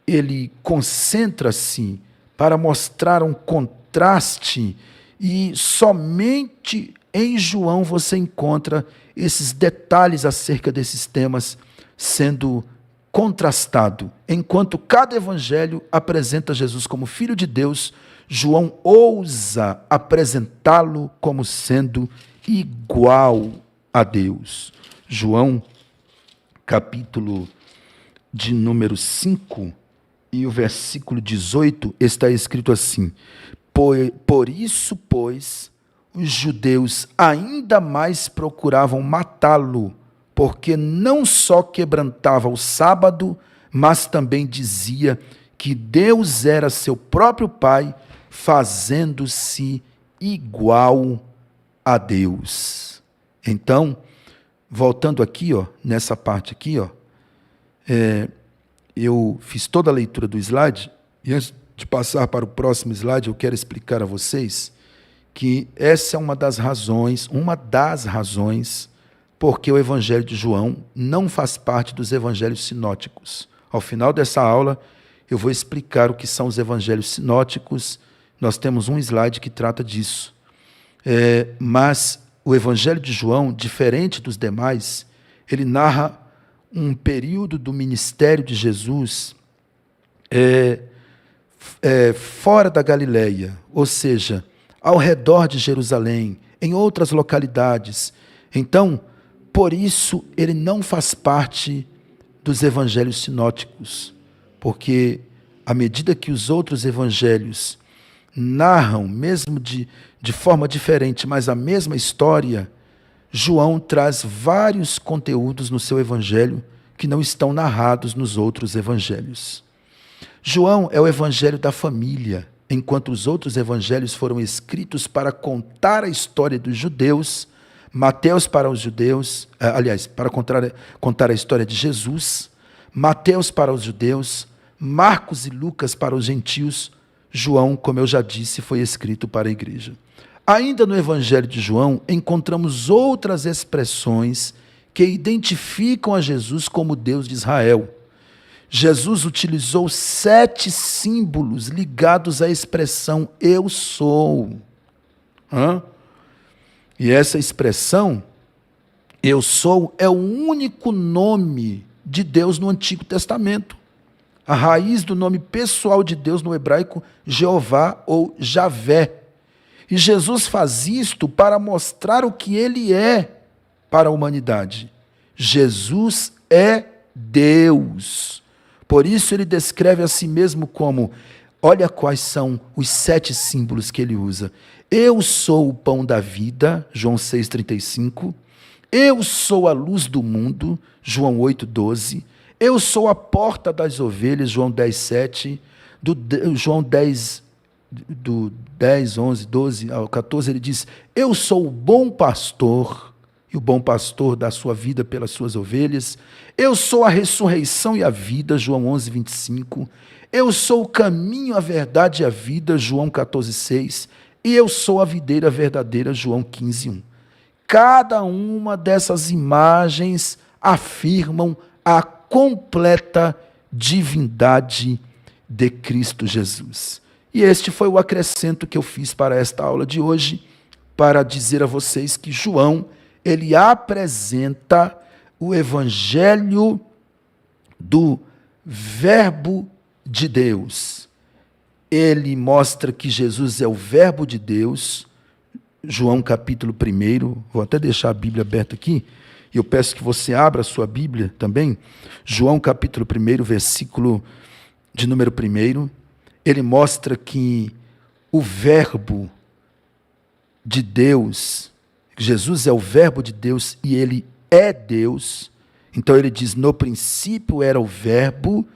ele concentra-se para mostrar um contraste, e somente em João você encontra esses detalhes acerca desses temas sendo contrastado. Enquanto cada evangelho apresenta Jesus como Filho de Deus, João ousa apresentá-lo como sendo igual a Deus. João, capítulo de número 5, e o versículo 18, está escrito assim: Por isso, pois, os judeus ainda mais procuravam matá-lo, porque não só quebrantava o sábado, mas também dizia que Deus era seu próprio Pai, fazendo-se igual a Deus. Então, voltando aqui, nessa parte aqui, eu fiz toda a leitura do slide, e antes de passar para o próximo slide, eu quero explicar a vocês que essa é uma das razões porque o Evangelho de João não faz parte dos evangelhos sinóticos. Ao final dessa aula, eu vou explicar o que são os evangelhos sinóticos. Nós temos um slide que trata disso. Mas o Evangelho de João, diferente dos demais, ele narra um período do ministério de Jesus fora da Galileia, ou seja, ao redor de Jerusalém, em outras localidades. Então, por isso, ele não faz parte dos evangelhos sinóticos, porque à medida que os outros evangelhos narram, mesmo de forma diferente, mas a mesma história, João traz vários conteúdos no seu evangelho que não estão narrados nos outros evangelhos. João é o evangelho da família, enquanto os outros evangelhos foram escritos para contar a história dos judeus. Mateus para os judeus, para contar a história de Jesus, Mateus para os judeus, Marcos e Lucas para os gentios. João, como eu já disse, foi escrito para a igreja. Ainda no Evangelho de João, encontramos outras expressões que identificam a Jesus como Deus de Israel. Jesus utilizou 7 símbolos ligados à expressão eu sou. E essa expressão, eu sou, é o único nome de Deus no Antigo Testamento. A raiz do nome pessoal de Deus no hebraico, Jeová ou Javé. E Jesus faz isto para mostrar o que ele é para a humanidade. Jesus é Deus. Por isso ele descreve a si mesmo como, olha quais são os 7 símbolos que ele usa. Eu sou o pão da vida, João 6,35. Eu sou a luz do mundo, João 8,12. Eu sou a porta das ovelhas, João 10,7. João 10, do 10, 11, 12 ao 14, ele diz, eu sou o bom pastor, e o bom pastor dá a sua vida pelas suas ovelhas. Eu sou a ressurreição e a vida, João 11, 25. Eu sou o caminho, a verdade e a vida, João 14, 6. E eu sou a videira verdadeira, João 15, 1. Cada uma dessas imagens afirmam a completa divindade de Cristo Jesus. E este foi o acrescento que eu fiz para esta aula de hoje, para dizer a vocês que João, ele apresenta o evangelho do Verbo de Deus. Ele mostra que Jesus é o Verbo de Deus, João capítulo 1, vou até deixar a Bíblia aberta aqui, e eu peço que você abra a sua Bíblia também, João capítulo 1, versículo de número 1, ele mostra que o verbo de Deus, Jesus é o verbo de Deus e ele é Deus. Então ele diz, no princípio era o verbo,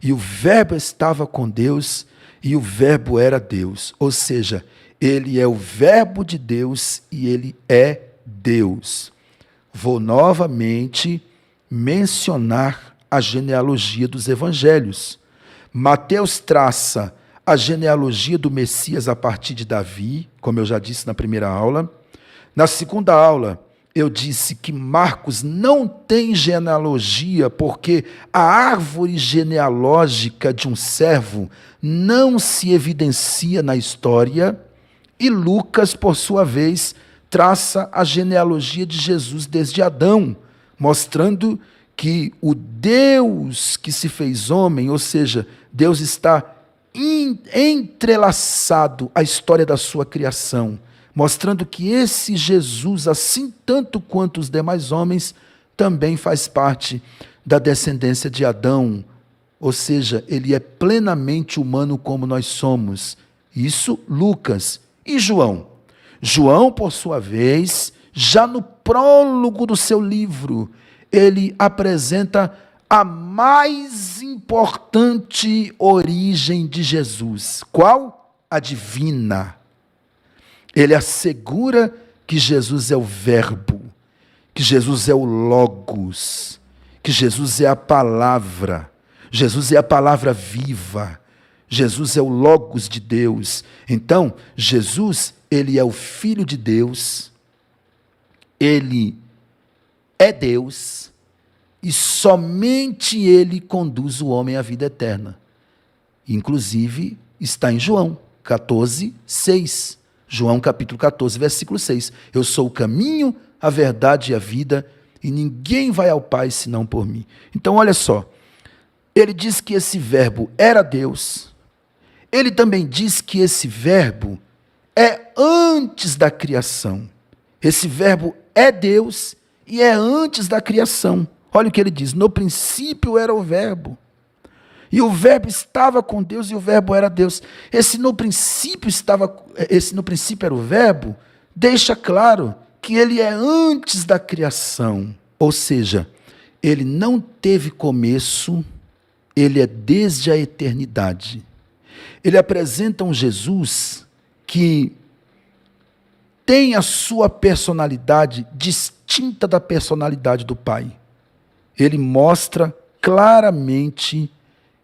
e o verbo estava com Deus, e o verbo era Deus. Ou seja, ele é o verbo de Deus e ele é Deus. Vou novamente mencionar a genealogia dos evangelhos. Mateus traça a genealogia do Messias a partir de Davi, como eu já disse na primeira aula. Na segunda aula, eu disse que Marcos não tem genealogia porque a árvore genealógica de um servo não se evidencia na história, e Lucas, por sua vez, traça a genealogia de Jesus desde Adão, mostrando que o Deus que se fez homem, ou seja, Deus está entrelaçado à história da sua criação, mostrando que esse Jesus, assim tanto quanto os demais homens, também faz parte da descendência de Adão, ou seja, ele é plenamente humano como nós somos. Isso Lucas. E João? João, por sua vez, já no prólogo do seu livro, ele apresenta a mais importante origem de Jesus. Qual? A divina. Ele assegura que Jesus é o verbo, que Jesus é o logos, que Jesus é a palavra, Jesus é a palavra viva, Jesus é o logos de Deus. Então, Jesus, ele é o Filho de Deus, ele é Deus, e somente ele conduz o homem à vida eterna. Inclusive, está em João 14, 6. João capítulo 14, versículo 6. Eu sou o caminho, a verdade e a vida, e ninguém vai ao Pai senão por mim. Então, olha só. Ele diz que esse verbo era Deus. Ele também diz que esse verbo é antes da criação. Esse verbo é Deus e é antes da criação. Olha o que ele diz, no princípio era o verbo, e o verbo estava com Deus e o verbo era Deus. Esse no princípio era o verbo, deixa claro que ele é antes da criação, ou seja, ele não teve começo, ele é desde a eternidade. Ele apresenta um Jesus que tem a sua personalidade distinta da personalidade do Pai. Ele mostra claramente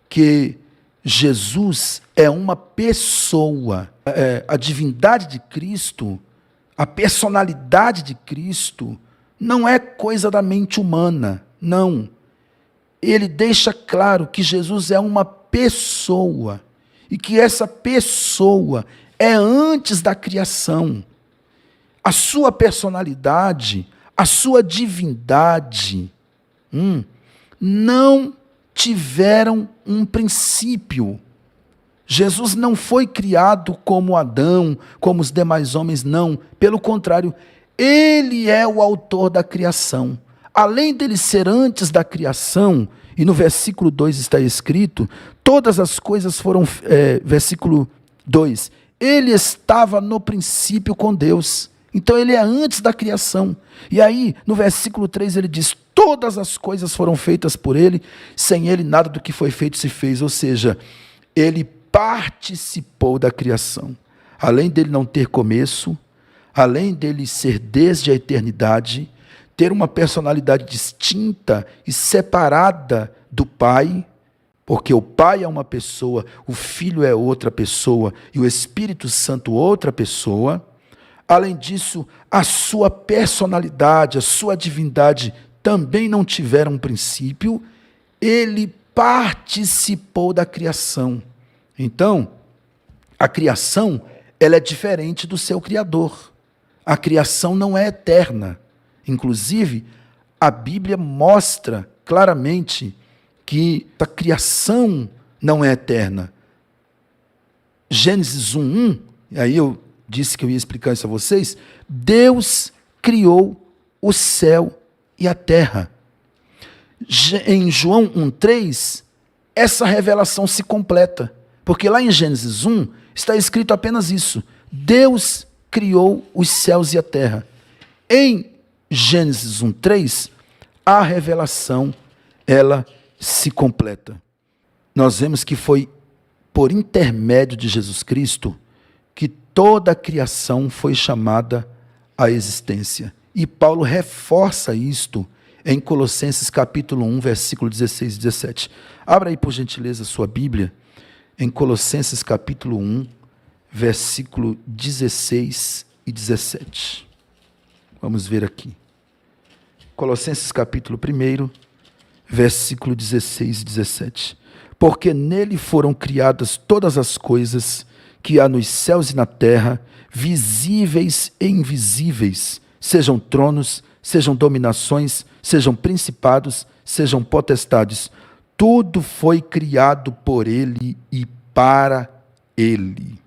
que Jesus é uma pessoa. A divindade de Cristo, a personalidade de Cristo, não é coisa da mente humana, não. Ele deixa claro que Jesus é uma pessoa, e que essa pessoa é antes da criação. A sua personalidade, a sua divindade, não tiveram um princípio. Jesus não foi criado como Adão, como os demais homens, não. Pelo contrário, ele é o autor da criação. Além dele ser antes da criação, e no versículo 2 está escrito, todas as coisas foram, versículo 2, ele estava no princípio com Deus. Então ele é antes da criação. E aí, no versículo 3, ele diz, todas as coisas foram feitas por ele, sem ele nada do que foi feito se fez. Ou seja, ele participou da criação. Além dele não ter começo, além dele ser desde a eternidade, ter uma personalidade distinta e separada do Pai, porque o Pai é uma pessoa, o Filho é outra pessoa e o Espírito Santo outra pessoa. Além disso, a sua personalidade, a sua divindade também não tiveram um princípio, ele participou da criação. Então, a criação, ela é diferente do seu Criador. A criação não é eterna. Inclusive, a Bíblia mostra claramente que a criação não é eterna. Gênesis 1:1, e aí eu disse que eu ia explicar isso a vocês, Deus criou o céu e a terra. Em João 1:3, essa revelação se completa. Porque lá em Gênesis 1 está escrito apenas isso: Deus criou os céus e a terra. Em Gênesis 1:3, a revelação, ela se completa. Nós vemos que foi por intermédio de Jesus Cristo que toda a criação foi chamada à existência. E Paulo reforça isto em Colossenses capítulo 1, versículo 16 e 17. Abra aí, por gentileza, a sua Bíblia, em Colossenses capítulo 1, versículo 16 e 17. Vamos ver aqui. Colossenses capítulo 1, versículo 16 e 17. Porque nele foram criadas todas as coisas que há nos céus e na terra, visíveis e invisíveis, sejam tronos, sejam dominações, sejam principados, sejam potestades. Tudo foi criado por ele e para ele.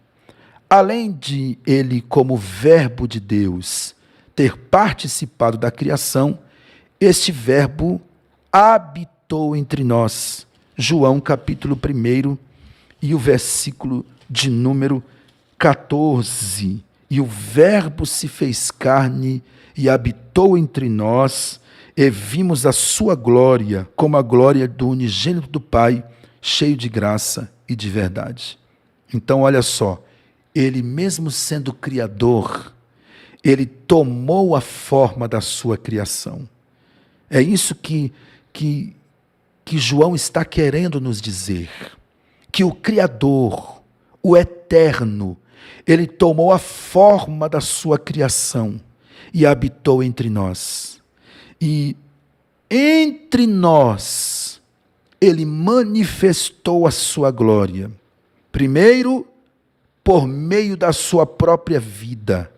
Além de ele, como verbo de Deus, ter participado da criação, este verbo habitou entre nós. João capítulo 1 e o versículo de número 14. E o verbo se fez carne e habitou entre nós, e vimos a sua glória, como a glória do unigênito do Pai, cheio de graça e de verdade. Então, olha só, ele mesmo sendo criador, ele tomou a forma da sua criação. É isso que João está querendo nos dizer, que o Criador, o Eterno, ele tomou a forma da sua criação e habitou entre nós. E entre nós, ele manifestou a sua glória. Primeiro, por meio da sua própria vida.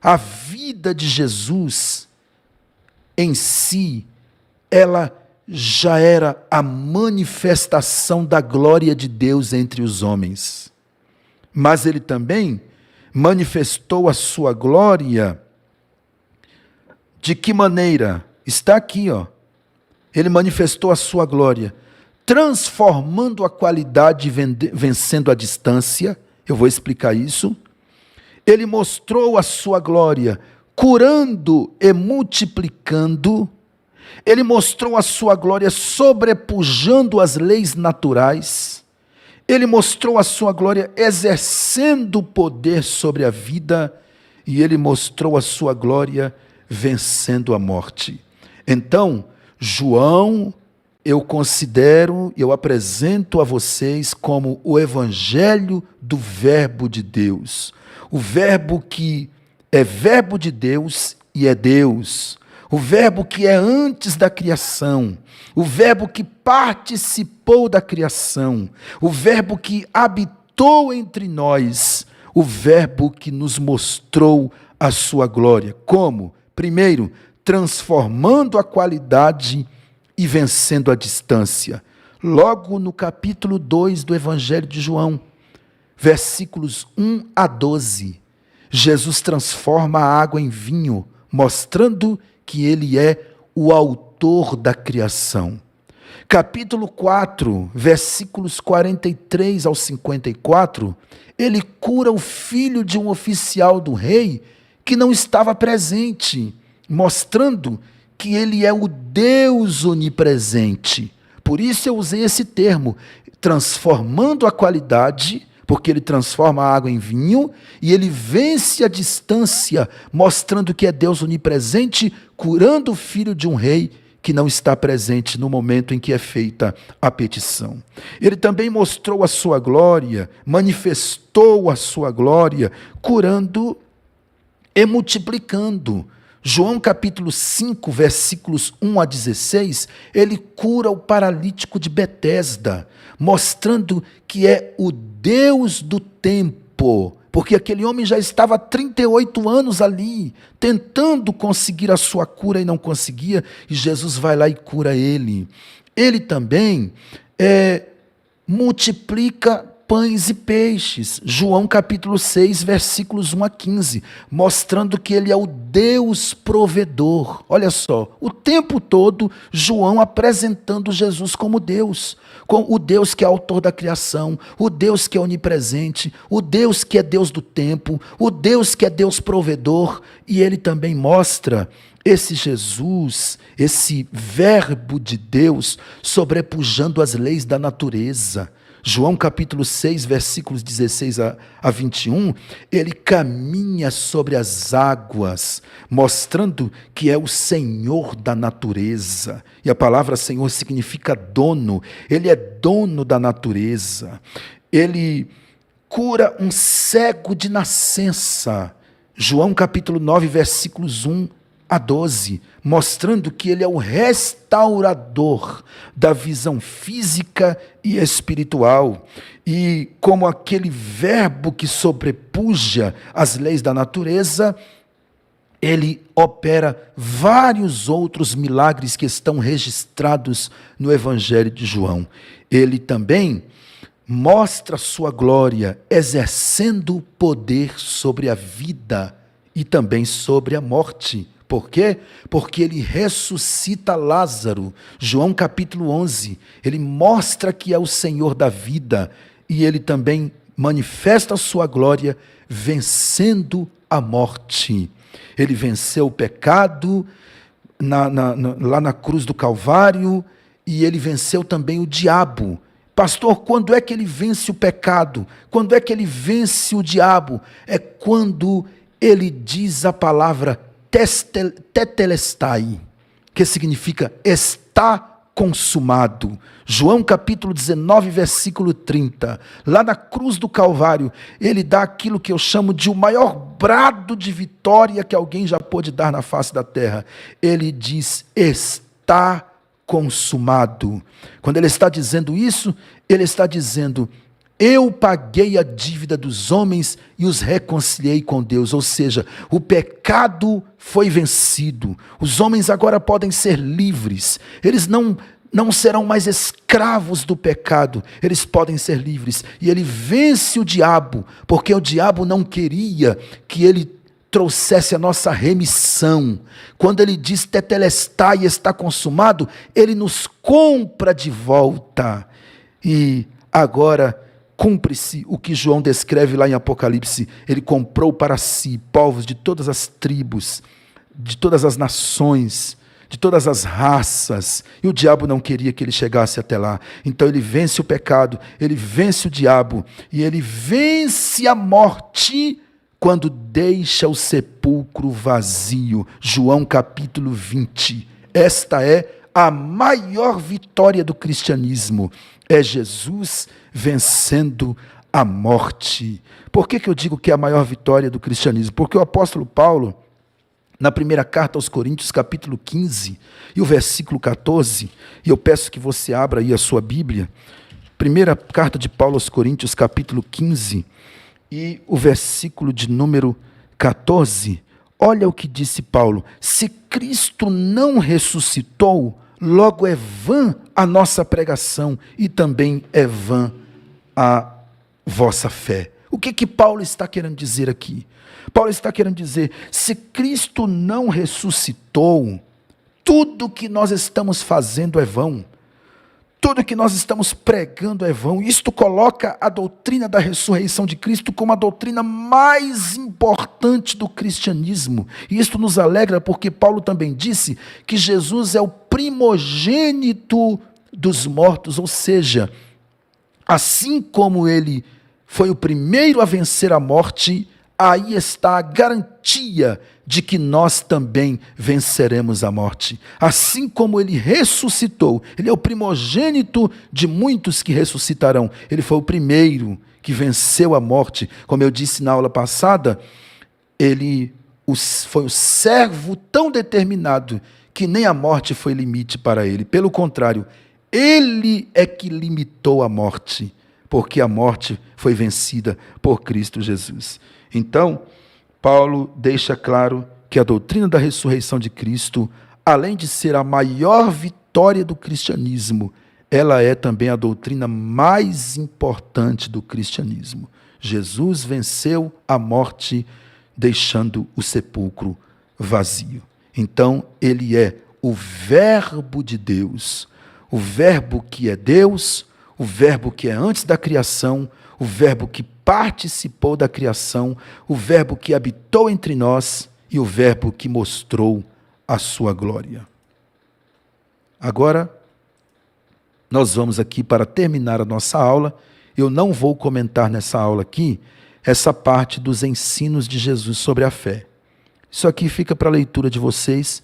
A vida de Jesus em si, ela já era a manifestação da glória de Deus entre os homens. Mas ele também manifestou a sua glória. De que maneira? Está aqui, ó. Ele manifestou a sua glória, transformando a qualidade, vencendo a distância. Eu vou explicar isso. Ele mostrou a sua glória, curando e multiplicando. Ele mostrou a sua glória sobrepujando as leis naturais. Ele mostrou a sua glória exercendo poder sobre a vida. E ele mostrou a sua glória vencendo a morte. Então, João, eu considero, eu apresento a vocês como o evangelho do verbo de Deus. O verbo que é verbo de Deus e é Deus. O verbo que é antes da criação, o verbo que participou da criação, o verbo que habitou entre nós, o verbo que nos mostrou a sua glória. Como? Primeiro, transformando a qualidade e vencendo a distância. Logo no capítulo 2 do Evangelho de João, versículos 1 a 12, Jesus transforma a água em vinho, mostrando que ele é o autor da criação. Capítulo 4, versículos 43 ao 54, ele cura o filho de um oficial do rei que não estava presente, mostrando que ele é o Deus onipresente. Por isso eu usei esse termo, transformando a qualidade, porque ele transforma a água em vinho, e ele vence a distância, mostrando que é Deus onipresente, curando o filho de um rei que não está presente no momento em que é feita a petição. Ele também mostrou a sua glória, manifestou a sua glória, curando e multiplicando. João capítulo 5, versículos 1 a 16, ele cura o paralítico de Betesda, mostrando que é o Deus do tempo, porque aquele homem já estava há 38 anos ali, tentando conseguir a sua cura e não conseguia, e Jesus vai lá e cura ele. Ele também multiplica pães e peixes. João capítulo 6, versículos 1 a 15, mostrando que ele é o Deus provedor. Olha só, o tempo todo João apresentando Jesus como Deus, como o Deus que é autor da criação, o Deus que é onipresente, o Deus que é Deus do tempo, o Deus que é Deus provedor, e ele também mostra esse Jesus, esse verbo de Deus, sobrepujando as leis da natureza. João capítulo 6, versículos 16 a 21, ele caminha sobre as águas, mostrando que é o Senhor da natureza. E a palavra Senhor significa dono, ele é dono da natureza. Ele cura um cego de nascença. João capítulo 9, versículos 1 a 12, mostrando que ele é o restaurador da visão física e espiritual. E como aquele verbo que sobrepuja as leis da natureza, ele opera vários outros milagres que estão registrados no Evangelho de João. Ele também mostra sua glória, exercendo poder sobre a vida e também sobre a morte. Por quê? Porque ele ressuscita Lázaro. João capítulo 11, ele mostra que é o Senhor da vida e ele também manifesta a sua glória vencendo a morte. Ele venceu o pecado lá na cruz do Calvário e ele venceu também o diabo. Pastor, quando é que ele vence o pecado? Quando é que ele vence o diabo? É quando ele diz a palavra tetelestai, que significa está consumado. João capítulo 19, versículo 30. Lá na cruz do Calvário, ele dá aquilo que eu chamo de o maior brado de vitória que alguém já pôde dar na face da terra. Ele diz, está consumado. Quando ele está dizendo isso, ele está dizendo, eu paguei a dívida dos homens e os reconciliei com Deus. Ou seja, o pecado foi vencido. Os homens agora podem ser livres. Eles não serão mais escravos do pecado. Eles podem ser livres. E ele vence o diabo, porque o diabo não queria que ele trouxesse a nossa remissão. Quando ele diz tetelestai, está consumado, ele nos compra de volta. E agora cumpre-se o que João descreve lá em Apocalipse. Ele comprou para si povos de todas as tribos, de todas as nações, de todas as raças. E o diabo não queria que ele chegasse até lá. Então ele vence o pecado, ele vence o diabo e ele vence a morte quando deixa o sepulcro vazio. João capítulo 20. Esta é a maior vitória do cristianismo. É Jesus vencendo a morte. Por que eu digo que é a maior vitória do cristianismo? Porque o apóstolo Paulo, na primeira carta aos Coríntios, capítulo 15, e o versículo 14, e eu peço que você abra aí a sua Bíblia, primeira carta de Paulo aos Coríntios, capítulo 15, e o versículo de número 14, olha o que disse Paulo, se Cristo não ressuscitou, logo é vã a nossa pregação e também é vã a vossa fé. O que Paulo está querendo dizer aqui? Paulo está querendo dizer, se Cristo não ressuscitou, tudo que nós estamos fazendo é vão. Tudo que nós estamos pregando é vão. Isto coloca a doutrina da ressurreição de Cristo como a doutrina mais importante do cristianismo. E isto nos alegra porque Paulo também disse que Jesus é o primogênito dos mortos, ou seja, assim como ele foi o primeiro a vencer a morte, aí está a garantia de que nós também venceremos a morte. Assim como ele ressuscitou, ele é o primogênito de muitos que ressuscitarão. Ele foi o primeiro que venceu a morte. Como eu disse na aula passada, ele foi o servo tão determinado que nem a morte foi limite para ele. Pelo contrário, ele é que limitou a morte, porque a morte foi vencida por Cristo Jesus. Então, Paulo deixa claro que a doutrina da ressurreição de Cristo, além de ser a maior vitória do cristianismo, ela é também a doutrina mais importante do cristianismo. Jesus venceu a morte, deixando o sepulcro vazio. Então, ele é o Verbo de Deus, o Verbo que é Deus, o Verbo que é antes da criação, o Verbo que participou da criação, o Verbo que habitou entre nós e o Verbo que mostrou a sua glória. Agora, nós vamos aqui para terminar a nossa aula. Eu não vou comentar nessa aula aqui essa parte dos ensinos de Jesus sobre a fé. Isso aqui fica para a leitura de vocês.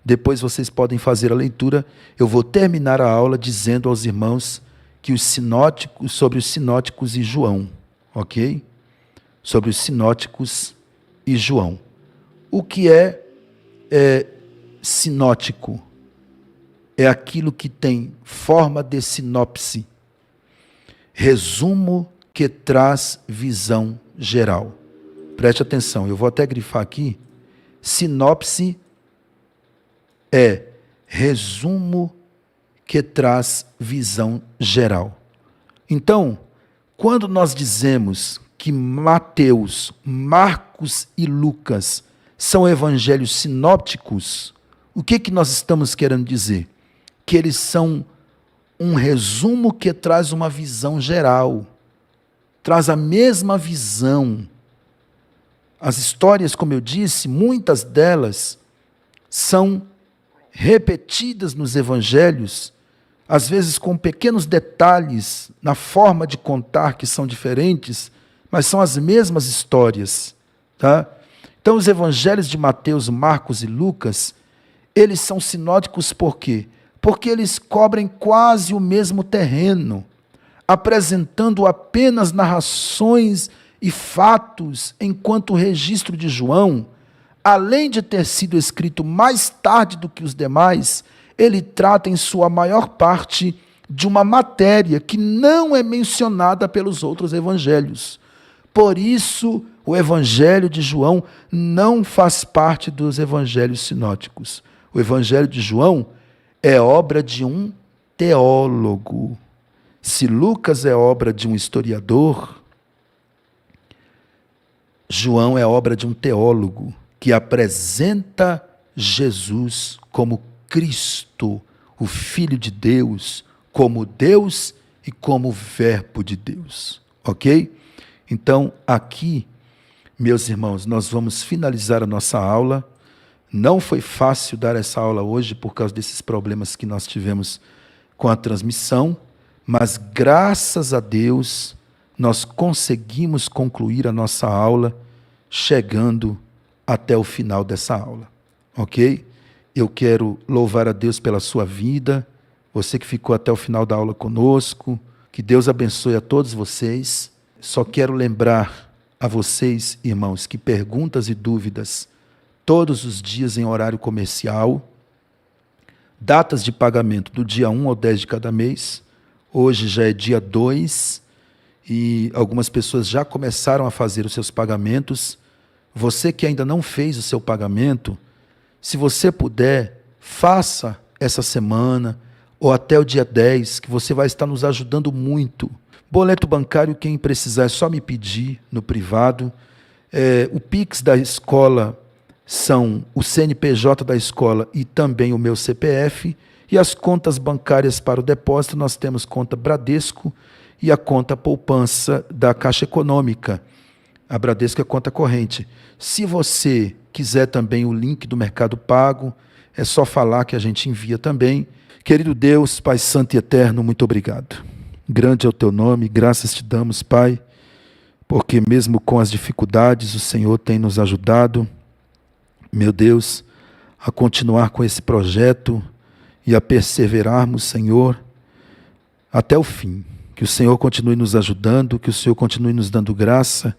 Depois vocês podem fazer a leitura. Eu vou terminar a aula dizendo aos irmãos que os sinóticos, sobre os sinóticos e João, ok? Sobre os sinóticos e João. O que é sinótico? É aquilo que tem forma de sinopse, resumo que traz visão geral. Preste atenção, eu vou até grifar aqui. Sinopse é resumo que traz visão geral. Então, quando nós dizemos que Mateus, Marcos e Lucas são evangelhos sinópticos, o que nós estamos querendo dizer? Que eles são um resumo que traz uma visão geral, traz a mesma visão. As histórias, como eu disse, muitas delas são repetidas nos evangelhos, às vezes com pequenos detalhes na forma de contar que são diferentes, mas são as mesmas histórias, tá? Então, os evangelhos de Mateus, Marcos e Lucas, eles são sinóticos por quê? Porque eles cobrem quase o mesmo terreno, apresentando apenas narrações e fatos, enquanto o registro de João, além de ter sido escrito mais tarde do que os demais, ele trata em sua maior parte de uma matéria que não é mencionada pelos outros evangelhos. Por isso, o evangelho de João não faz parte dos evangelhos sinóticos. O evangelho de João é obra de um teólogo. Se Lucas é obra de um historiador, João é obra de um teólogo que apresenta Jesus como Cristo, o Filho de Deus, como Deus e como Verbo de Deus. Ok? Então, aqui, meus irmãos, nós vamos finalizar a nossa aula. Não foi fácil dar essa aula hoje por causa desses problemas que nós tivemos com a transmissão, mas graças a Deus nós conseguimos concluir a nossa aula chegando até o final dessa aula, ok? Eu quero louvar a Deus pela sua vida, você que ficou até o final da aula conosco, que Deus abençoe a todos vocês. Só quero lembrar a vocês, irmãos, que perguntas e dúvidas todos os dias em horário comercial, datas de pagamento do dia 1 ao 10 de cada mês, hoje já é dia 2 e algumas pessoas já começaram a fazer os seus pagamentos. Você que ainda não fez o seu pagamento, se você puder, faça essa semana ou até o dia 10, que você vai estar nos ajudando muito. Boleto bancário, quem precisar é só me pedir no privado. O Pix da escola são o CNPJ da escola e também o meu CPF, e as contas bancárias para o depósito, nós temos conta Bradesco e a conta poupança da Caixa Econômica. A Bradesco é conta corrente. Se você quiser também o link do Mercado Pago, é só falar que a gente envia também. Querido Deus, Pai Santo e Eterno, muito obrigado. Grande é o teu nome, graças te damos, Pai, porque mesmo com as dificuldades, o Senhor tem nos ajudado, meu Deus, a continuar com esse projeto e a perseverarmos, Senhor, até o fim. Que o Senhor continue nos ajudando, que o Senhor continue nos dando graça,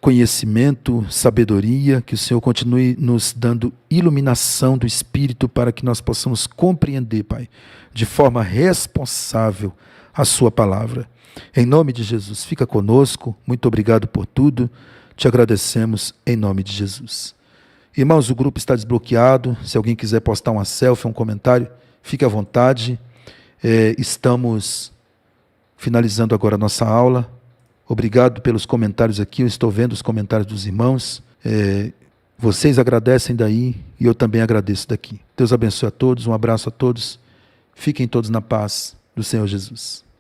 conhecimento, sabedoria, que o Senhor continue nos dando iluminação do Espírito para que nós possamos compreender, Pai, de forma responsável a sua palavra. Em nome de Jesus, fica conosco, muito obrigado por tudo, te agradecemos em nome de Jesus. Irmãos, o grupo está desbloqueado, se alguém quiser postar uma selfie, um comentário, fique à vontade. Estamos finalizando agora a nossa aula. Obrigado pelos comentários aqui, eu estou vendo os comentários dos irmãos. Vocês agradecem daí e eu também agradeço daqui. Deus abençoe a todos, um abraço a todos. Fiquem todos na paz do Senhor Jesus.